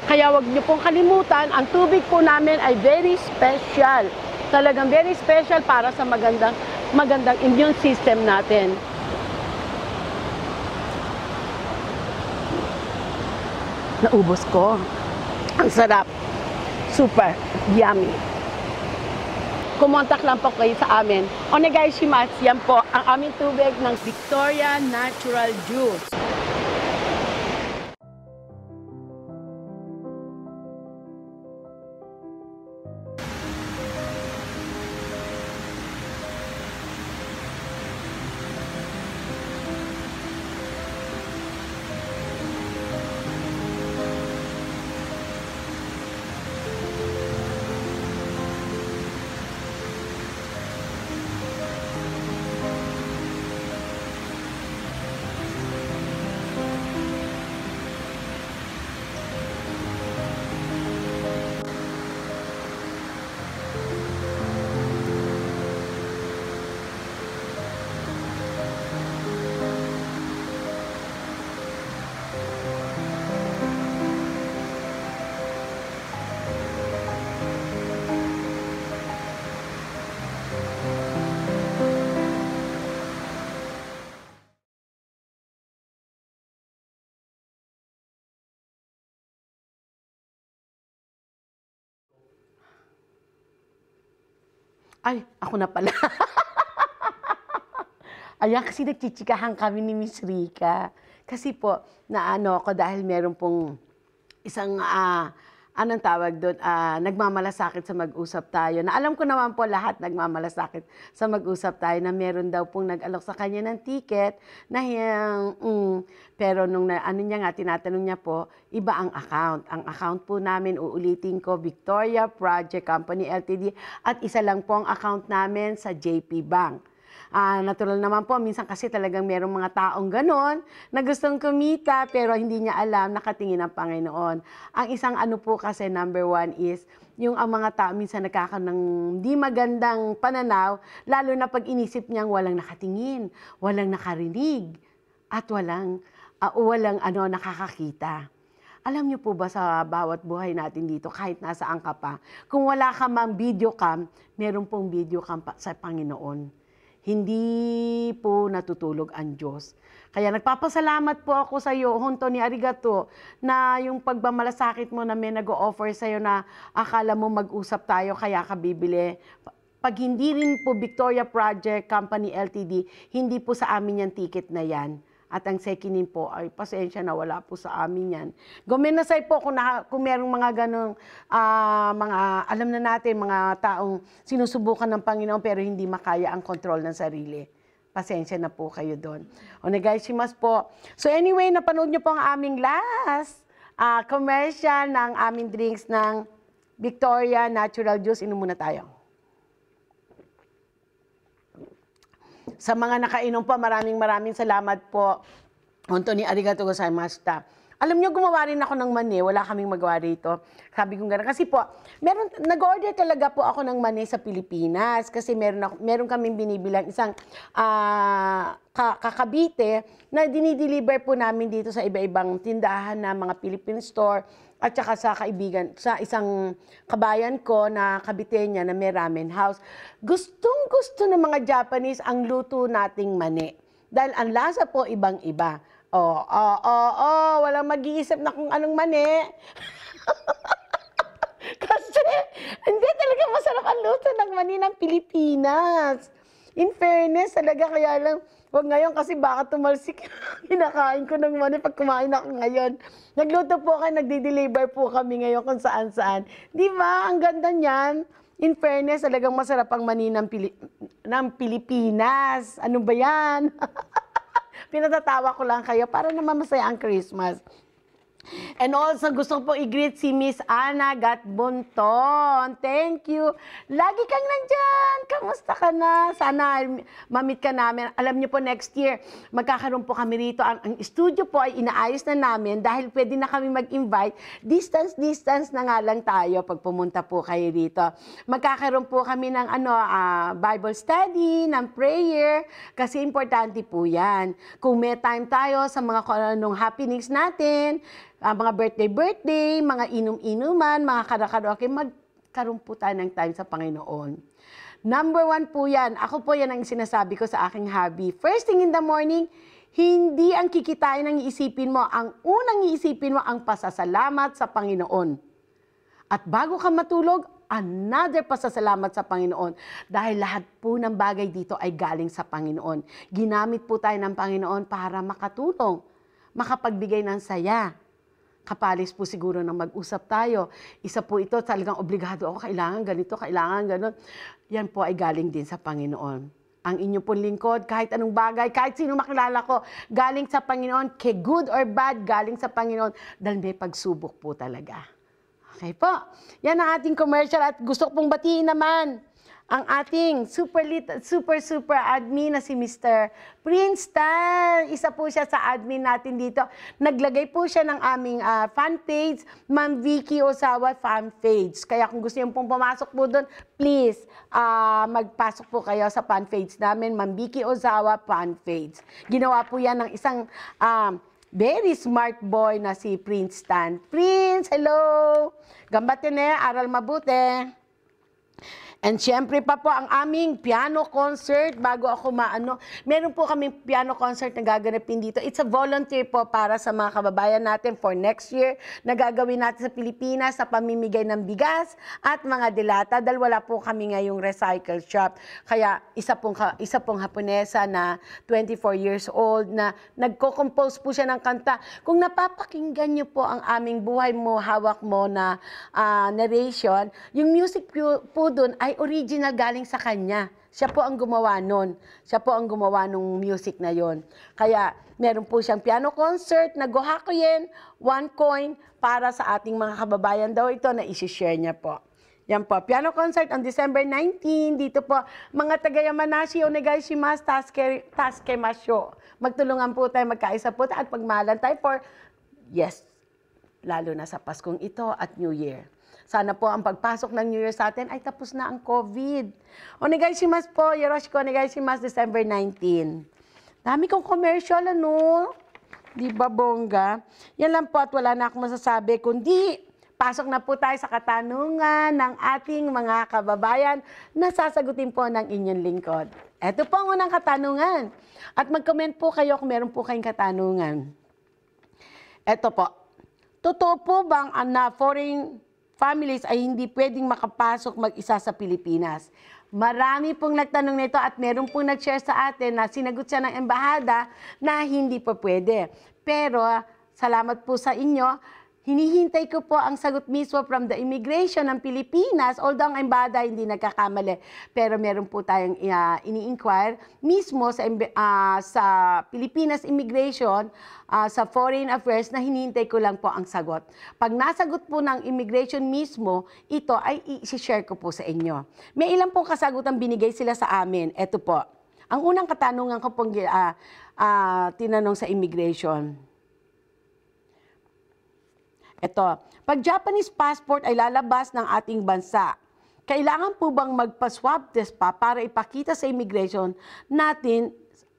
Kaya wag nyo pong kalimutan, ang tubig po namin ay very special. Talagang very special para sa magandang immune system natin. Naubos ko. Ang sarap. Super yummy. Kumontak lang po kayo sa amin. Onegaishimasu, yan po ang aming tubig ng Victoria Natural Juice. Ay, ako na pala. Ayan, kasi nagchichikahan kami ni Miss Rica. Kasi po, naano ako dahil meron pong isang, anong tawag doon, nagmamalasakit sa mag-usap tayo. Na alam ko naman po lahat nagmamalasakit sa mag-usap tayo na meron daw pong nag-alok sa kanya ng ticket na pero nung ano niya nga, tinatanong niya po, iba ang account. Ang account po namin, uulitin ko, Victoria Project Company Ltd. At isa lang po ang account namin sa JP Bank. Natural naman po, minsan kasi talagang merong mga taong ganon na gustong kumita pero hindi niya alam, nakatingin ang Panginoon. Ang isang ano po kasi, number one is, yung ang mga tao minsan nagkakaroon ng di magandang pananaw, lalo na pag inisip niyang walang nakatingin, walang nakarinig, at walang nakakakita. Alam niyo po ba sa bawat buhay natin dito, kahit nasaan ka pa, kung wala ka mang video cam, meron pong video cam sa Panginoon. Hindi po natutulog ang Diyos. Kaya nagpapasalamat po ako sa iyo, honto ni arigato, na yung pagmamalasakit mo na may nag-o-offer sa iyo na akala mo mag-usap tayo kaya ka bibili. Pag hindi rin po Victoria Project Company Ltd, hindi po sa amin yung ticket na yan. At ang secondin po, ay pasensya na, wala po sa amin yan. Gumenasay po kung merong mga ganong, alam na natin, mga taong sinusubukan ng Panginoon pero hindi makaya ang kontrol ng sarili. Pasensya na po kayo doon. Onegaishimasu po. So anyway, napanood nyo po ang aming last commercial ng aming drinks ng Victoria Natural Juice. Inom muna tayo. Sa mga nakainom po, maraming salamat po. Honto ni arigato gozaimashita. Alam niyo, gumawa rin ako ng mani. Wala kaming magawa rito. Sabi ko gano'n. Kasi po, nag-order talaga po ako ng mani sa Pilipinas. Kasi meron kaming binibilang isang kakabite na dinideliver po namin dito sa iba-ibang tindahan na mga Philippine store. At saka sa kaibigan, sa isang kabayan ko na kabite niya na may ramen house. Gustong-gusto ng mga Japanese ang luto nating mani. Dahil ang lasa po ibang-iba. Walang mag-iisip na kung anong mani. Kasi hindi talaga masarap ang luto ng mani ng Pilipinas. In fairness, talaga kaya lang, wag ngayon kasi baka tumalsik. Kinakain ko ng mani pag kumain ako ngayon. Nagluto po kayo, nagdi-deliver po kami ngayon kung saan-saan. Di ba? Ang ganda niyan. In fairness, talagang masarap ang mani ng Pilipinas. Ano ba yan? Pinatatawa ko lang kayo para naman masaya ang Christmas. And also, gusto ko po i-greet si Miss Ana Gatbunton. Thank you. Lagi kang nandyan. Kamusta ka na? Sana ma-meet ka namin. Alam niyo po, next year, magkakaroon po kami rito. Ang studio po ay inaayos na namin dahil pwede na kami mag-invite. Distance na nga lang tayo pag pumunta po kayo rito. Magkakaroon po kami ng Bible study, ng prayer, kasi importante po yan. Kung may time tayo sa mga anong happenings natin, mga birthday, mga inom-inuman, mga karaoke, magkaroon po tayo ng time sa Panginoon. Number 1 po yan. Ako po yan ang sinasabi ko sa aking hobby. First thing in the morning, hindi ang kikitain ang iisipin mo. Ang unang iisipin mo ang pasasalamat sa Panginoon. At bago ka matulog, another pasasalamat sa Panginoon. Dahil lahat po ng bagay dito ay galing sa Panginoon. Ginamit po tayo ng Panginoon para makatulong, makapagbigay ng saya. Kapalis po siguro na mag-usap tayo. Isa po ito, talagang obligado ako, kailangan ganito, kailangan ganon. Yan po ay galing din sa Panginoon. Ang inyo pong lingkod, kahit anong bagay, kahit sino makilala ko, galing sa Panginoon, ke good or bad, galing sa Panginoon, dahil may pagsubok po talaga. Okay po. Yan ang ating commercial at gusto ko pong batiin naman ang ating super admin na si Mr. Prince Tan. Isa po siya sa admin natin dito. Naglagay po siya ng aming fan page, Ma'am Vicky Osawa fan page. Kaya kung gusto niyo pong pumasok po doon, please, magpasok po kayo sa fan page namin, Ma'am Vicky Osawa fan page. Ginawa po yan ng isang very smart boy na si Prince Tan. Prince, hello! Gambatin aral mabuti. And syempre pa po ang aming piano concert bago ako meron po kaming piano concert na gaganapin dito. It's a volunteer po para sa mga kababayan natin for next year na gagawin natin sa Pilipinas sa pamimigay ng bigas at mga dilata dahil wala po kami ngayong recycle shop. Kaya isa pong Haponesa na 24 years old na nagko-compose po siya ng kanta. Kung napapakinggan niyo po ang aming Buhay Mo, Hawak Mo na narration, yung music po dun ay original galing sa kanya. Siya po ang gumawa nun. Siya po ang gumawa nung music na yon. Kaya meron po siyang piano concert na Gohakuyen, 1 coin para sa ating mga kababayan daw ito na isi-share niya po. Yan po, piano concert on December 19. Dito po, mga taga-Yamanashi, onegaishimasu, taskemasyo. Magtulungan po tayo, magkaisa po tayo at pagmahalan tayo for, yes, lalo na sa Paskong ito at New Year. Sana po ang pagpasok ng New Year sa atin ay tapos na ang COVID. Onegaishimasu po, yoroshiku onegaishimasu, December 19. Dami kong commercial, Di ba, bongga? Yan lang po at wala na akong masasabi, kundi pasok na po tayo sa katanungan ng ating mga kababayan na sasagutin po ng inyong lingkod. Ito po ang unang katanungan. At mag-comment po kayo kung meron po kayong katanungan. Ito po. Totoo po bang na foreign families ay hindi pwedeng makapasok mag-isa sa Pilipinas? Marami pong nagtanong nito at meron pong nag-share sa atin na sinagot siya ng embahada na hindi po pwede. Pero salamat po sa inyo. Hinihintay ko po ang sagot mismo from the immigration ng Pilipinas, although ang embahada hindi nagkakamali. Pero meron po tayong ini-inquire mismo sa Pilipinas Immigration, sa Foreign Affairs, na hinihintay ko lang po ang sagot. Pag nasagot po ng immigration mismo, ito ay i-share ko po sa inyo. May ilang pong kasagutan binigay sila sa amin. Ito po. Ang unang katanungan ko pong tinanong sa immigration. Ito, pag Japanese passport ay lalabas ng ating bansa, kailangan po bang magpa-swab test pa para ipakita sa immigration natin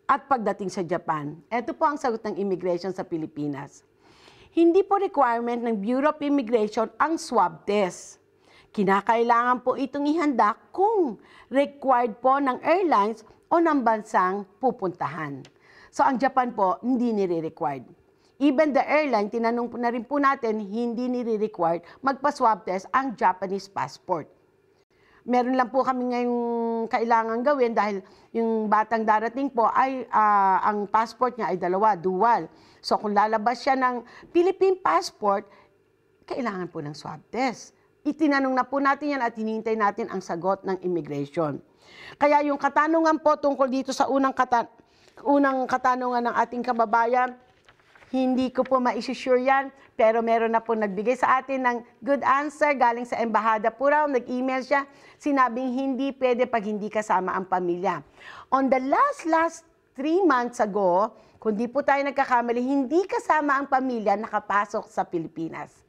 at pagdating sa Japan? Ito po ang sagot ng immigration sa Pilipinas. Hindi po requirement ng Bureau of Immigration ang swab test. Kinakailangan po itong ihanda kung required po ng airlines o ng bansang pupuntahan. So ang Japan po, hindi nire-required. Even the airline, tinanong po na rin po natin, hindi nire-required magpa-swab test ang Japanese passport. Meron lang po kami ngayong kailangan gawin dahil yung batang darating po ay ang passport niya ay dalawa, dual. So kung lalabas siya ng Philippine passport, kailangan po ng swab test. Itinanong na po natin yan at hinihintay natin ang sagot ng immigration. Kaya yung katanungan po tungkol dito sa unang katanungan ng ating kababayan, Hindi ko po ma-sure yan, pero meron na po nagbigay sa atin ng good answer galing sa embahada po raw. Nag-email siya, sinabing hindi pwede pag hindi kasama ang pamilya. On the last 3 months ago, kung di po tayo nagkakamali, hindi kasama ang pamilya nakapasok sa Pilipinas.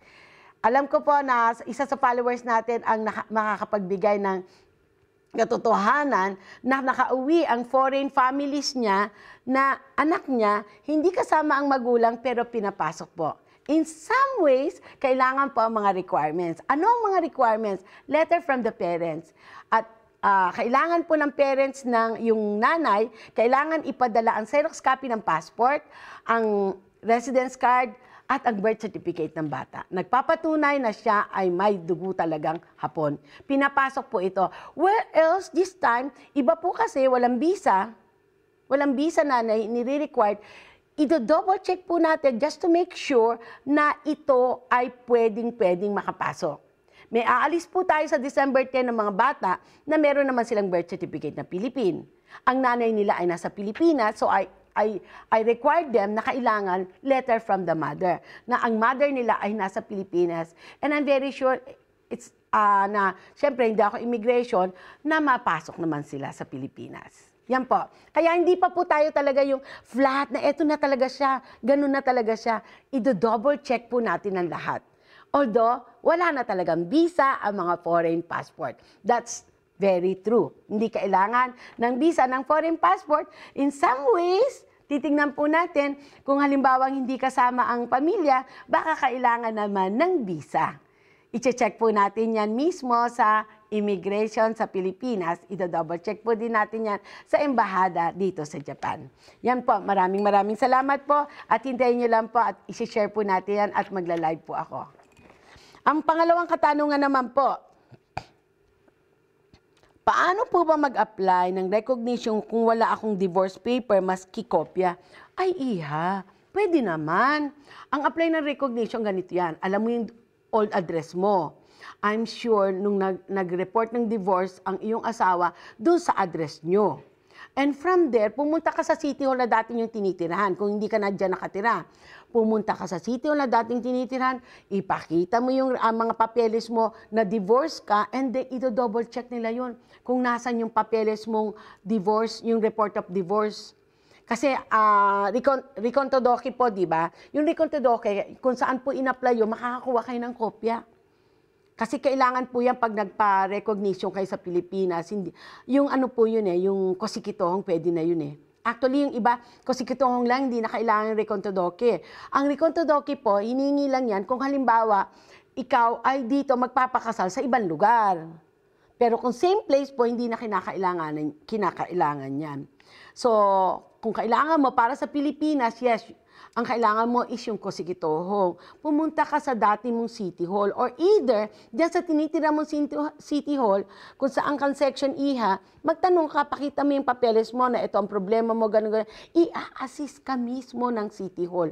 Alam ko po na isa sa followers natin ang makakapagbigay ng katotohanan na nakauwi ang foreign families niya na anak niya hindi kasama ang magulang pero pinapasok po. In some ways, kailangan po ang mga requirements. Ano ang mga requirements? Letter from the parents. At kailangan po ng parents ng yung nanay, kailangan ipadala ang Xerox copy ng passport, ang residence card, at ang birth certificate ng bata. Nagpapatunay na siya ay may dugo talagang Hapon. Pinapasok po ito. Where else this time, iba po kasi walang visa na nire-required, i-double check po natin just to make sure na ito ay pwedeng makapasok. May aalis po tayo sa December 10 ng mga bata na meron naman silang birth certificate na Philippine. Ang nanay nila ay nasa Pilipinas, so I required them na kailangan letter from the mother, na ang mother nila ay nasa Pilipinas. And I'm very sure it's na syempre hindi ako immigration, na mapasok naman sila sa Pilipinas. Yan po. Kaya hindi pa po tayo talaga yung flat na eto na talaga siya, ganun na talaga siya. I-double check po natin ang lahat. Although, wala na talagang visa ang mga foreign passport. That's very true. Hindi kailangan ng visa ng foreign passport. In some ways, titingnan po natin kung halimbawa hindi kasama ang pamilya, baka kailangan naman ng visa. I-check po natin yan mismo sa immigration sa Pilipinas. I-double check po din natin yan sa embahada dito sa Japan. Yan po, maraming salamat po at hintayin nyo lang po at isi-share po natin yan at magla-live po ako. Ang pangalawang katanungan naman po, paano po ba mag-apply ng recognition kung wala akong divorce paper maski kopya? Ay, iha, pwede naman. Ang apply ng recognition, ganito yan. Alam mo yung old address mo. I'm sure nung nag-report ng divorce ang iyong asawa, dun sa address nyo. And from there, pumunta ka sa City Hall na dati yung tinitirahan. Kung hindi ka na dyan nakatira, pumunta ka sa City Hall na dating tinitirahan, ipakita mo yung mga papeles mo na divorce ka, and then ito-double check nila yun. Kung nasan yung papeles mong divorce, yung report of divorce. Kasi recontodoki po, di ba? Yung recontodoki, kung saan po in-apply yun, makakakuha kayo ng kopya. Kasi kailangan po yan pag nagpa-recognition kayo sa Pilipinas. Hindi, yung ano po yun yung kosikitohong pwede na yun Actually, yung iba, kosikitohong lang, hindi na kailangan yung recontodoki. Ang recontodoki po, hiningi lang yan kung halimbawa, ikaw ay dito magpapakasal sa ibang lugar. Pero kung same place po, hindi na kinakailangan yan. So, kung kailangan mo para sa Pilipinas, yes, ang kailangan mo is yung kosikitohong. Pumunta ka sa dati mong City Hall or either diyan sa tinitira mong City Hall, kung saan kang section iha, magtanong ka, pakita mo yung papeles mo na ito ang problema mo, ganun. I-assist ka mismo ng City Hall.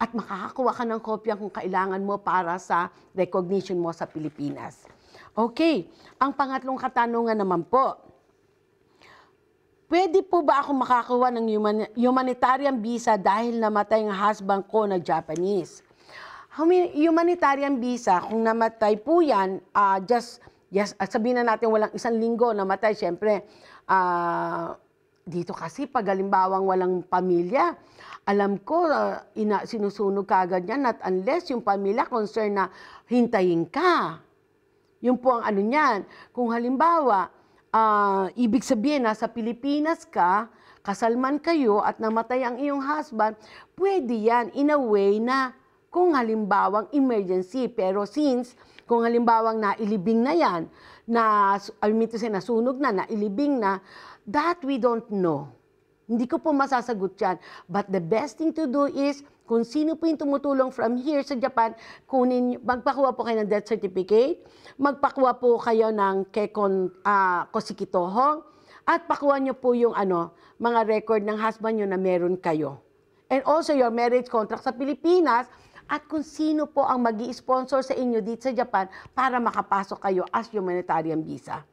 At makakakuha ka ng kopya kung kailangan mo para sa recognition mo sa Pilipinas. Okay, ang pangatlong katanungan naman po, pwede po ba ako makakuha ng humanitarian visa dahil namatay ang husband ko na Japanese? Humanitarian visa, kung namatay po yan, sabihin na natin walang 1 linggo namatay, syempre, dito kasi pag halimbawang walang pamilya, alam ko, sinusunog ka agad yan, not unless yung pamilya concerned na hintayin ka. Yun po ang ano niyan. Kung halimbawa, ibig sabihin, nasa Pilipinas ka, kasalman kayo at namatay ang iyong husband, pwede yan in a way na kung halimbawang emergency. Pero since, kung halimbawang nailibing na yan, nasunog na, nailibing na, that we don't know. Hindi ko po masasagot yan. But the best thing to do is, kung sino po yung tumutulong from here sa Japan, magpakuha po kayo ng death certificate, magpakuha po kayo ng kosikitohong, at pakuha nyo po yung mga record ng husband nyo na meron kayo. And also your marriage contract sa Pilipinas, at kung sino po ang magi-sponsor sa inyo dito sa Japan para makapasok kayo as humanitarian visa.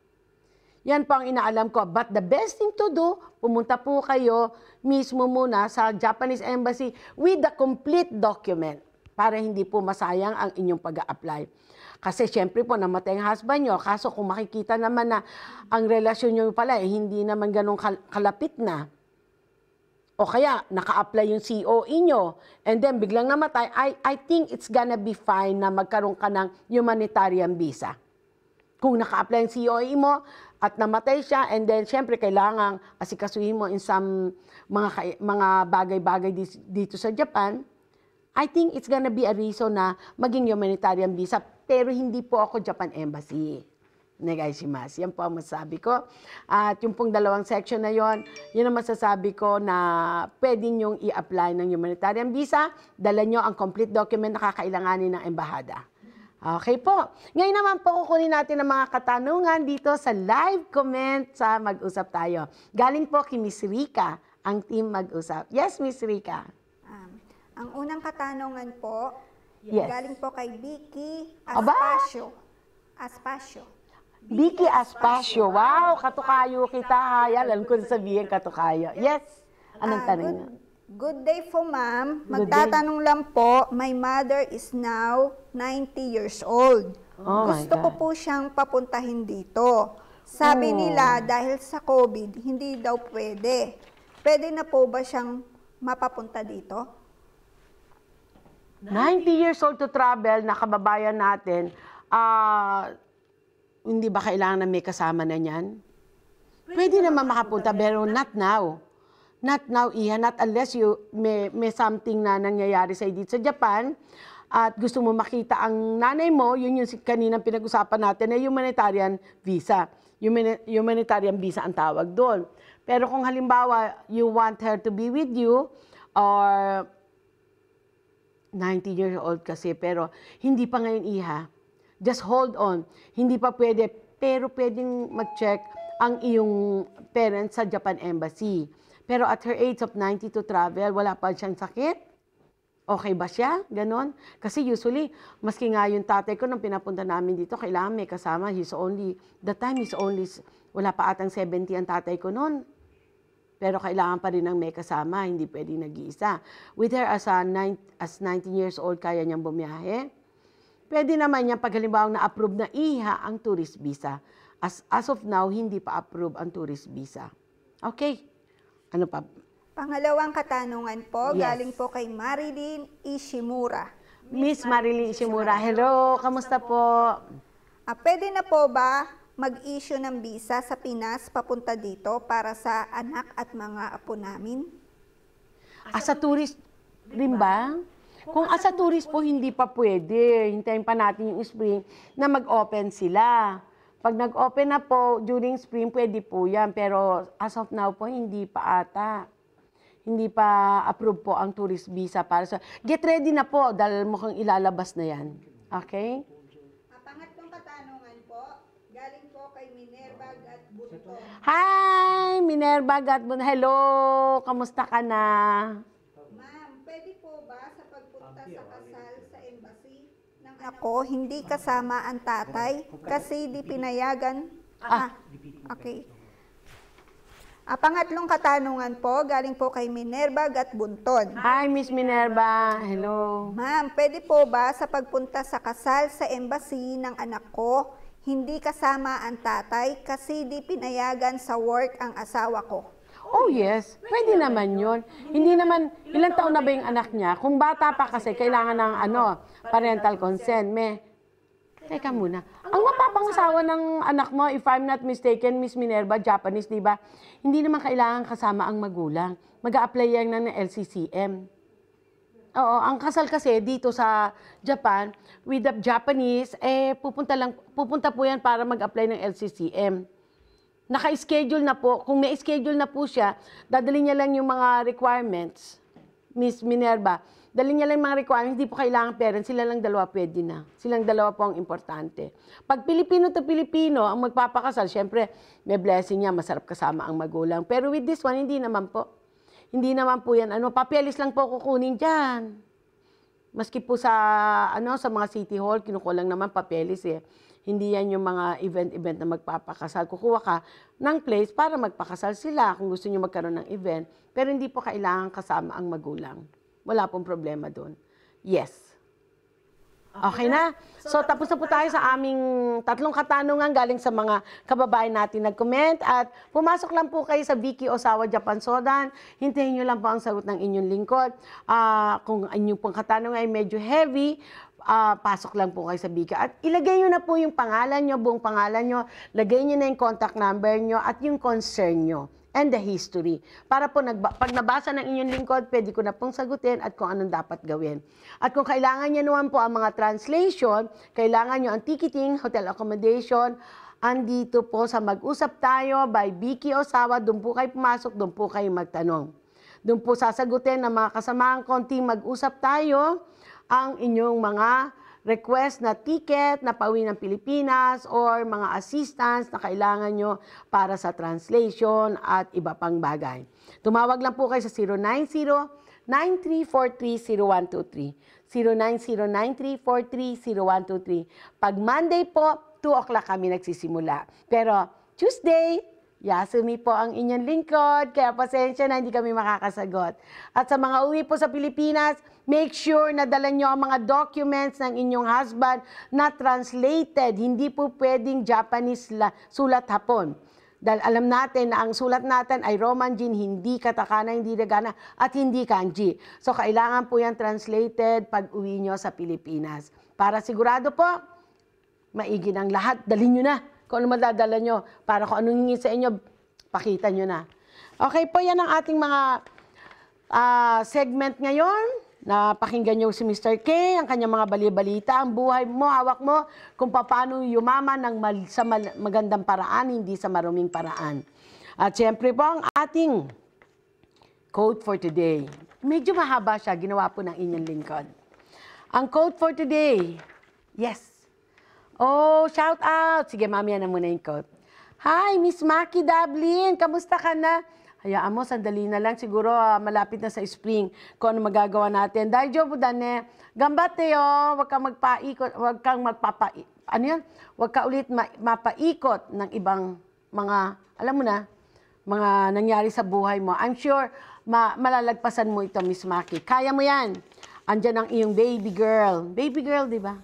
Yan po ang inaalam ko. But the best thing to do, pumunta po kayo mismo muna sa Japanese Embassy with the complete document para hindi po masayang ang inyong pag-a-apply. Kasi syempre po, namatay ang husband nyo. Kaso kung makikita naman na ang relasyon nyo pala, hindi naman ganun kalapit na. O kaya, naka-apply yung COE nyo, and then biglang namatay, I think it's gonna be fine na magkaroon ka ng humanitarian visa. Kung naka-apply yung COE mo at namatay siya, and then syempre kailangan asikasuhin mo in some mga bagay-bagay dito sa Japan, I think it's gonna be a reason na maging humanitarian visa. Pero hindi po ako Japan Embassy. Negaishimasu. Yan po ang masasabi ko. At yung pong dalawang section na yon, yun ang masasabi ko na pwede nyong i-apply ng humanitarian visa. Dala nyo ang complete document na kakailanganin ng embahada. Okay po. Ngayon naman po kukunin natin ang mga katanungan dito sa live comment sa Mag-usap Tayo. Galing po kay Miss Rica, ang team Mag-usap. Yes, Miss Rica. Ang unang katanungan po, Yes. galing po kay Vicky Aba? Aspacio. Vicky Aspacio. Wow, katukayo kita. Ha? Alam ko na sabihin katukayo. Yes. Anong tanong niya? Good day po, ma'am. Good Magtatanong lang po, my mother is now 90 years old. Oh my Gusto ko God. po siyang papuntahin dito. Sabi nila, dahil sa COVID, hindi daw pwede. Pwede na po ba siyang mapapunta dito? 90 years old to travel na kababayan natin, hindi ba kailangan na may kasama na niyan? Pwede naman makapunta, pero not now. Not now, Iha. Not unless may something na nangyayari sa dito sa Japan at gusto mo makita ang nanay mo, yun yung kaninang pinag-usapan natin na humanitarian visa. Humanitarian visa ang tawag doon. Pero kung halimbawa, you want her to be with you or 90 years old kasi, pero hindi pa ngayon, Iha. Just hold on. Hindi pa pwede, pero pwedeng mag-check ang iyong parents sa Japan Embassy. Pero at her age of 90 to travel, wala pa siyang sakit? Okay ba siya? Ganon? Kasi usually, maski nga yung tatay ko nung pinapunta namin dito, kailangan may kasama. Wala pa atang 70 ang tatay ko noon. Pero kailangan pa rin ng may kasama, hindi pwedeng nag-iisa. With her as 19 years old, kaya niyang bumiyahe. Pwede naman niya pag halimbawa na-approve na Iha ang tourist visa. As of now, hindi pa approve ang tourist visa. Okay. Ano pa? Pangalawang katanungan po, Yes. galing po kay Marilyn Ishimura. Miss Marilyn Ishimura, hello. Kamusta po? Pwede na po ba mag-issue ng visa sa Pinas papunta dito para sa anak at mga apo namin? As a tourist rin ba? Kung as a tourist po, hindi pa pwede. Hintayin pa natin yung spring na mag-open sila. Pag nag-open na po, during spring, pwede po yan. Pero as of now po, hindi pa ata. Hindi pa approve po ang tourist visa para sa... Get ready na po dahil mukhang ilalabas na yan. Okay? Pangatlong katanungan po, galing po kay Minerva Gatbunto. Hi, Minerva Gatbunto. Hello, kamusta ka na? Ma'am, pwede po ba sa pagpunta sa kasal sa embassy ng ako, hindi kasama ang tatay kasi di pinayagan? Okay. Pangatlong katanungan po, galing po kay Minerva Gatbunton. Hi, Miss Minerva. Hello. Ma'am, pwede po ba sa pagpunta sa kasal sa embassy ng anak ko, hindi kasama ang tatay kasi di pinayagan sa work ang asawa ko? Oh yes, pwede naman yun. Hindi naman, ilang taon na ba yung anak niya? Kung bata pa kasi, kailangan ng parental consent. Teka muna. Ang mapapangasawa ng anak mo, if I'm not mistaken, Miss Minerva, Japanese, di ba? Hindi naman kailangan kasama ang magulang. Mag-a-apply yan ng LCCM. Oo, ang kasal kasi dito sa Japan, with the Japanese, pupunta po yan para mag-apply ng LCCM. Naka-schedule na po. Kung may schedule na po siya, dadali niya lang yung mga requirements, Miss Minerva. Dali niya lang yung mga requirements, hindi po kailangan parents, sila lang dalawa pwede na. Silang dalawa po ang importante. Pag Pilipino to Pilipino, ang magpapakasal, syempre, may blessing niya, masarap kasama ang magulang. Pero with this one, hindi naman po. Hindi naman po yan, papeles lang po kukunin dyan. Maski po sa, sa mga city hall, kinukulang naman papeles eh. Hindi yan yung mga event-event na magpapakasal. Kukuha ka ng place para magpakasal sila kung gusto nyo magkaroon ng event. Pero hindi po kailangan kasama ang magulang. Wala pong problema doon. Yes. Okay na? So, tapos na po tayo sa aming 3 katanungan galing sa mga kababayan natin nag-comment. At pumasok lang po kayo sa Vicky Osawa Japan Sodan. Hintayin nyo lang po ang sagot ng inyong lingkod. Kung inyong pong katanungan ay medyo heavy, pasok lang po kayo sa Vicky. At ilagay nyo na po yung pangalan nyo, buong pangalan nyo. Lagay nyo na yung contact number nyo at yung concern nyo. And the history. Para po, pag nabasa ng inyong lingkod, pwede ko na pong sagutin at kung anong dapat gawin. At kung kailangan nyo naman po ang mga translation, kailangan nyo ang ticketing, hotel accommodation, andito po sa Mag-usap Tayo by Vicky Osawa. Doon po kayo pumasok, doon po kayo magtanong. Doon po sasagutin ng mga kasamaang konting Mag-usap Tayo ang inyong mga request na ticket na pauwi ng Pilipinas or mga assistance na kailangan nyo para sa translation at iba pang bagay. Tumawag lang po kayo sa 090-9343-0123. 090-9343-0123. Pag Monday po, 2 o'clock kami nagsisimula. Pero Tuesday, Yasumi po ang inyong lingkod, kaya pasensya na hindi kami makakasagot. At sa mga uwi po sa Pilipinas, make sure na dala nyo ang mga documents ng inyong husband na translated. Hindi po pwedeng Japanese sulat Hapon. Dahil alam natin na ang sulat natin ay Romanjin, hindi katakana, hindi hiragana, at hindi kanji. So kailangan po yan translated pag uwi nyo sa Pilipinas. Para sigurado po, maigi ng lahat, dalhin nyo na. Kung ano madadala nyo, para kung anong hingin sa inyo, pakita nyo na. Okay po, yan ang ating mga segment ngayon. Napakinggan nyo si Mr. K, ang kanyang mga bali-balita, ang buhay mo, hawak mo, kung paano yumaman sa magandang paraan, hindi sa maruming paraan. At siyempre po, ang ating quote for today. Medyo mahaba siya, ginawa po ng inyong lingkod. Ang quote for today, yes. Oh, shout out! Sige, mamaya na muna yung quote. Hi, Miss Maki Dablin! Kamusta ka na? Hayaan mo, sandali na lang. Siguro malapit na sa spring kung ano magagawa natin. Dahil job dane, gambate yo, huwag kang magpaikot, huwag kang ano yan? Huwag ka ulit mapaikot ng ibang mga, alam mo na, mga nangyari sa buhay mo. I'm sure malalagpasan mo ito, Miss Maki. Kaya mo yan. Andyan ang iyong baby girl. Baby girl, di ba?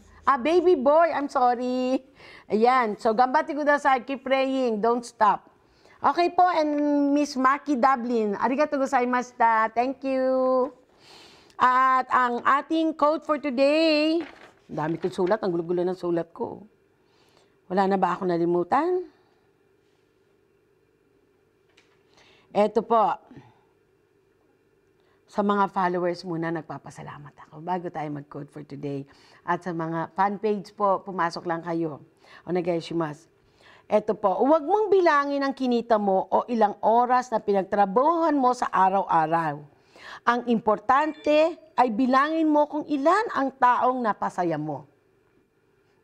Baby boy, I'm sorry. Ayan. So, gambati ko dasay, keep praying, don't stop. Okay po, and Miss Maki Dablin, arigatou gozaimashita. Thank you. At ang ating quote for today, dami kong sulat, ang gulo-gulo ng sulat ko. Wala na ba ako nalimutan? Eto po. Sa mga followers muna, nagpapasalamat ako bago tayo mag-quote for today. At sa mga fan page po, pumasok lang kayo. Onegaishimasu. Eto po, huwag mong bilangin ang kinita mo o ilang oras na pinagtrabahuhan mo sa araw-araw. Ang importante ay bilangin mo kung ilan ang taong napasaya mo.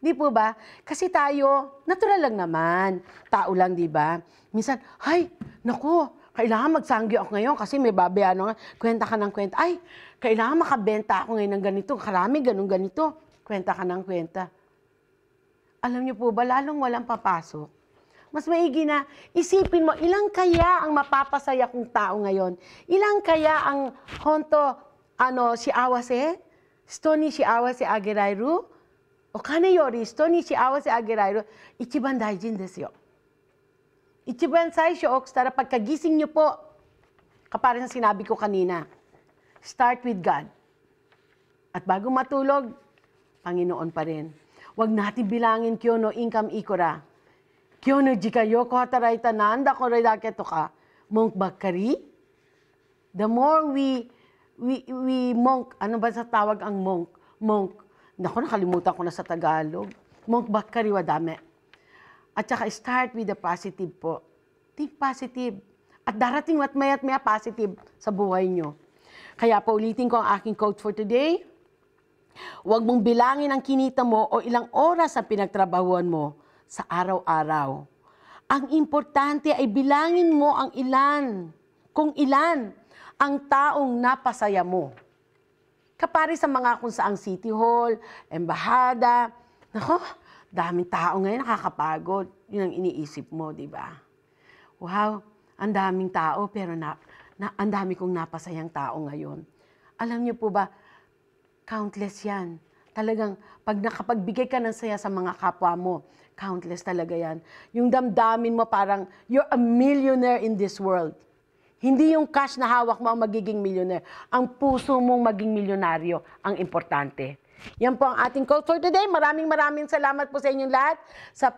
Di po ba? Kasi tayo, natural lang naman. Tao lang, di ba? Minsan, ay, naku, kailangan magsanggi ako ngayon kasi may babayano nga. Kwenta ka ng kwenta. Ay, kailangan makabenta ako ngayon ng ganito. Karami, ganito. Kwenta ka ng kwenta. Alam niyo po ba, lalong walang papasok. Mas maigi na, isipin mo, ilang kaya ang mapapasaya kong tao ngayon? Ilang kaya ang honto, shiawase? Stoni shiawase agerairu? O kane yori, stoni shiawase agerairu? Ichiban daijin desu yo. Ichiban saisho, okstara, pagkagising niyo po, kaparang sinabi ko kanina, start with God. At bago matulog, Panginoon pa rin. Huwag natin bilangin kyo no income ikora. Kyo no jikayo ko hataray tanan, da ko redaketo ka, monk bakari. The more we monk, ano ba sa tawag ang monk? Monk. Naku, nakalimutan ko na sa Tagalog. Monk bakari wadame. At saka start with the positive po. Think positive. At darating at maya positive sa buhay nyo. Kaya pa ulitin ko ang aking quote for today. Huwag mong bilangin ang kinita mo o ilang oras ang pinagtrabahuan mo sa araw-araw. Ang importante ay bilangin mo ang ilan, kung ilan ang taong napasaya mo. Kapari sa mga kung saang City Hall, Embahada, nako, daming tao ngayon nakakapagod. Yun ang iniisip mo, di ba? Wow, ang daming tao pero ang dami kong napasayang tao ngayon. Alam niyo po ba, countless yan. Talagang pag nakapagbigay ka ng saya sa mga kapwa mo, countless talaga yan. Yung damdamin mo parang you're a millionaire in this world. Hindi yung cash na hawak mo ang magiging millionaire. Ang puso mong maging milyonaryo ang importante. Yan po ang ating quote for today. Maraming salamat po sa inyong lahat sa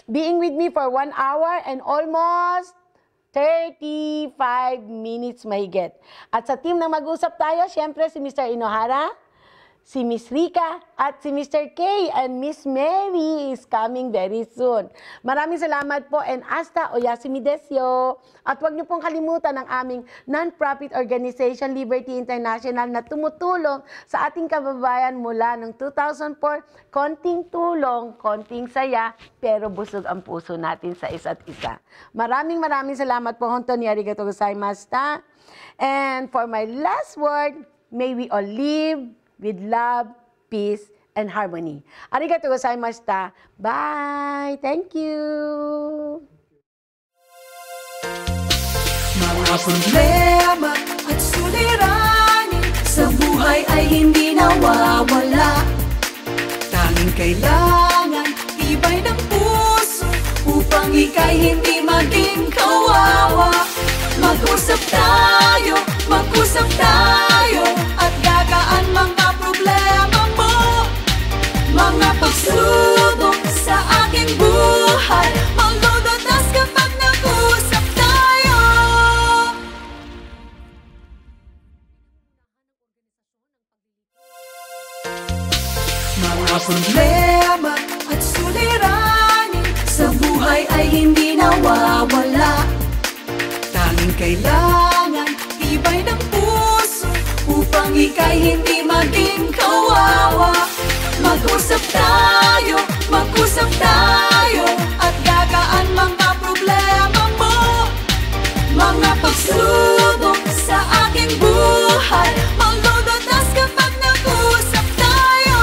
being with me for 1 hour and almost 35 minutes mahigit. At sa team na mag-usap tayo, syempre si Mr. Inohara, si Miss Rika, at si Mr. K, and Miss Mary is coming very soon. Maraming salamat po and hasta oyasumi desyo. At huwag niyo pong kalimutan ang aming non-profit organization, Liberty International, na tumutulong sa ating kababayan mula noong 2004. Konting tulong, konting saya, pero busog ang puso natin sa isa't isa. Maraming salamat po. Honton, arigatou gozaimashita. And for my last word, may we all live with love, peace, and harmony. Arigatou gozaimashita. Bye! Thank you! Mga problema at suliranin sa buhay ay hindi nawawala. Tanging kailangan tibay ng puso upang ika'y hindi maging kawawa. Mag-usap tayo at gagaan mga problema mo. Mga pagsubok sa aking buhay, malulutas kapag nag-usap tayo. Mga problema at suliranin sa buhay ay hindi nawawala. Tanging kailangan tibay ng puso upang ika'y hindi maging kawawa. Mag-usap tayo at gagaan mga problema mo. Mga pagsubok sa aking buhay, malulutas kapag nag-usap tayo.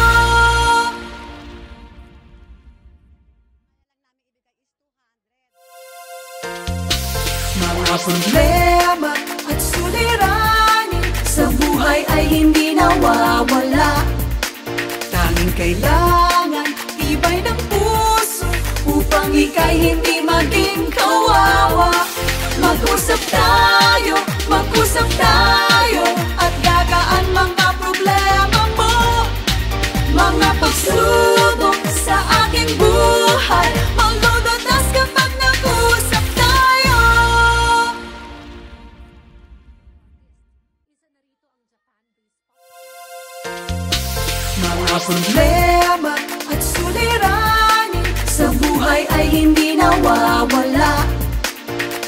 Mga problema at suliranin sa buhay ay hindi nawawala. Tanging kailangan tibay ng puso upang ika'y hindi maging kawawa. Mag-usap tayo at gagaan mga problema mo. Mga pagsubok sa aking buhay, malulutas kapag nag-usap tayo. Mga problema at suliranin sa buhay ay hindi nawawala.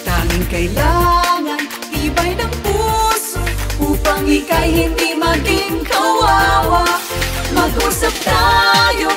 Tanging kailangan tibay ng puso upang ika'y hindi maging kawawa. Mag-usap tayo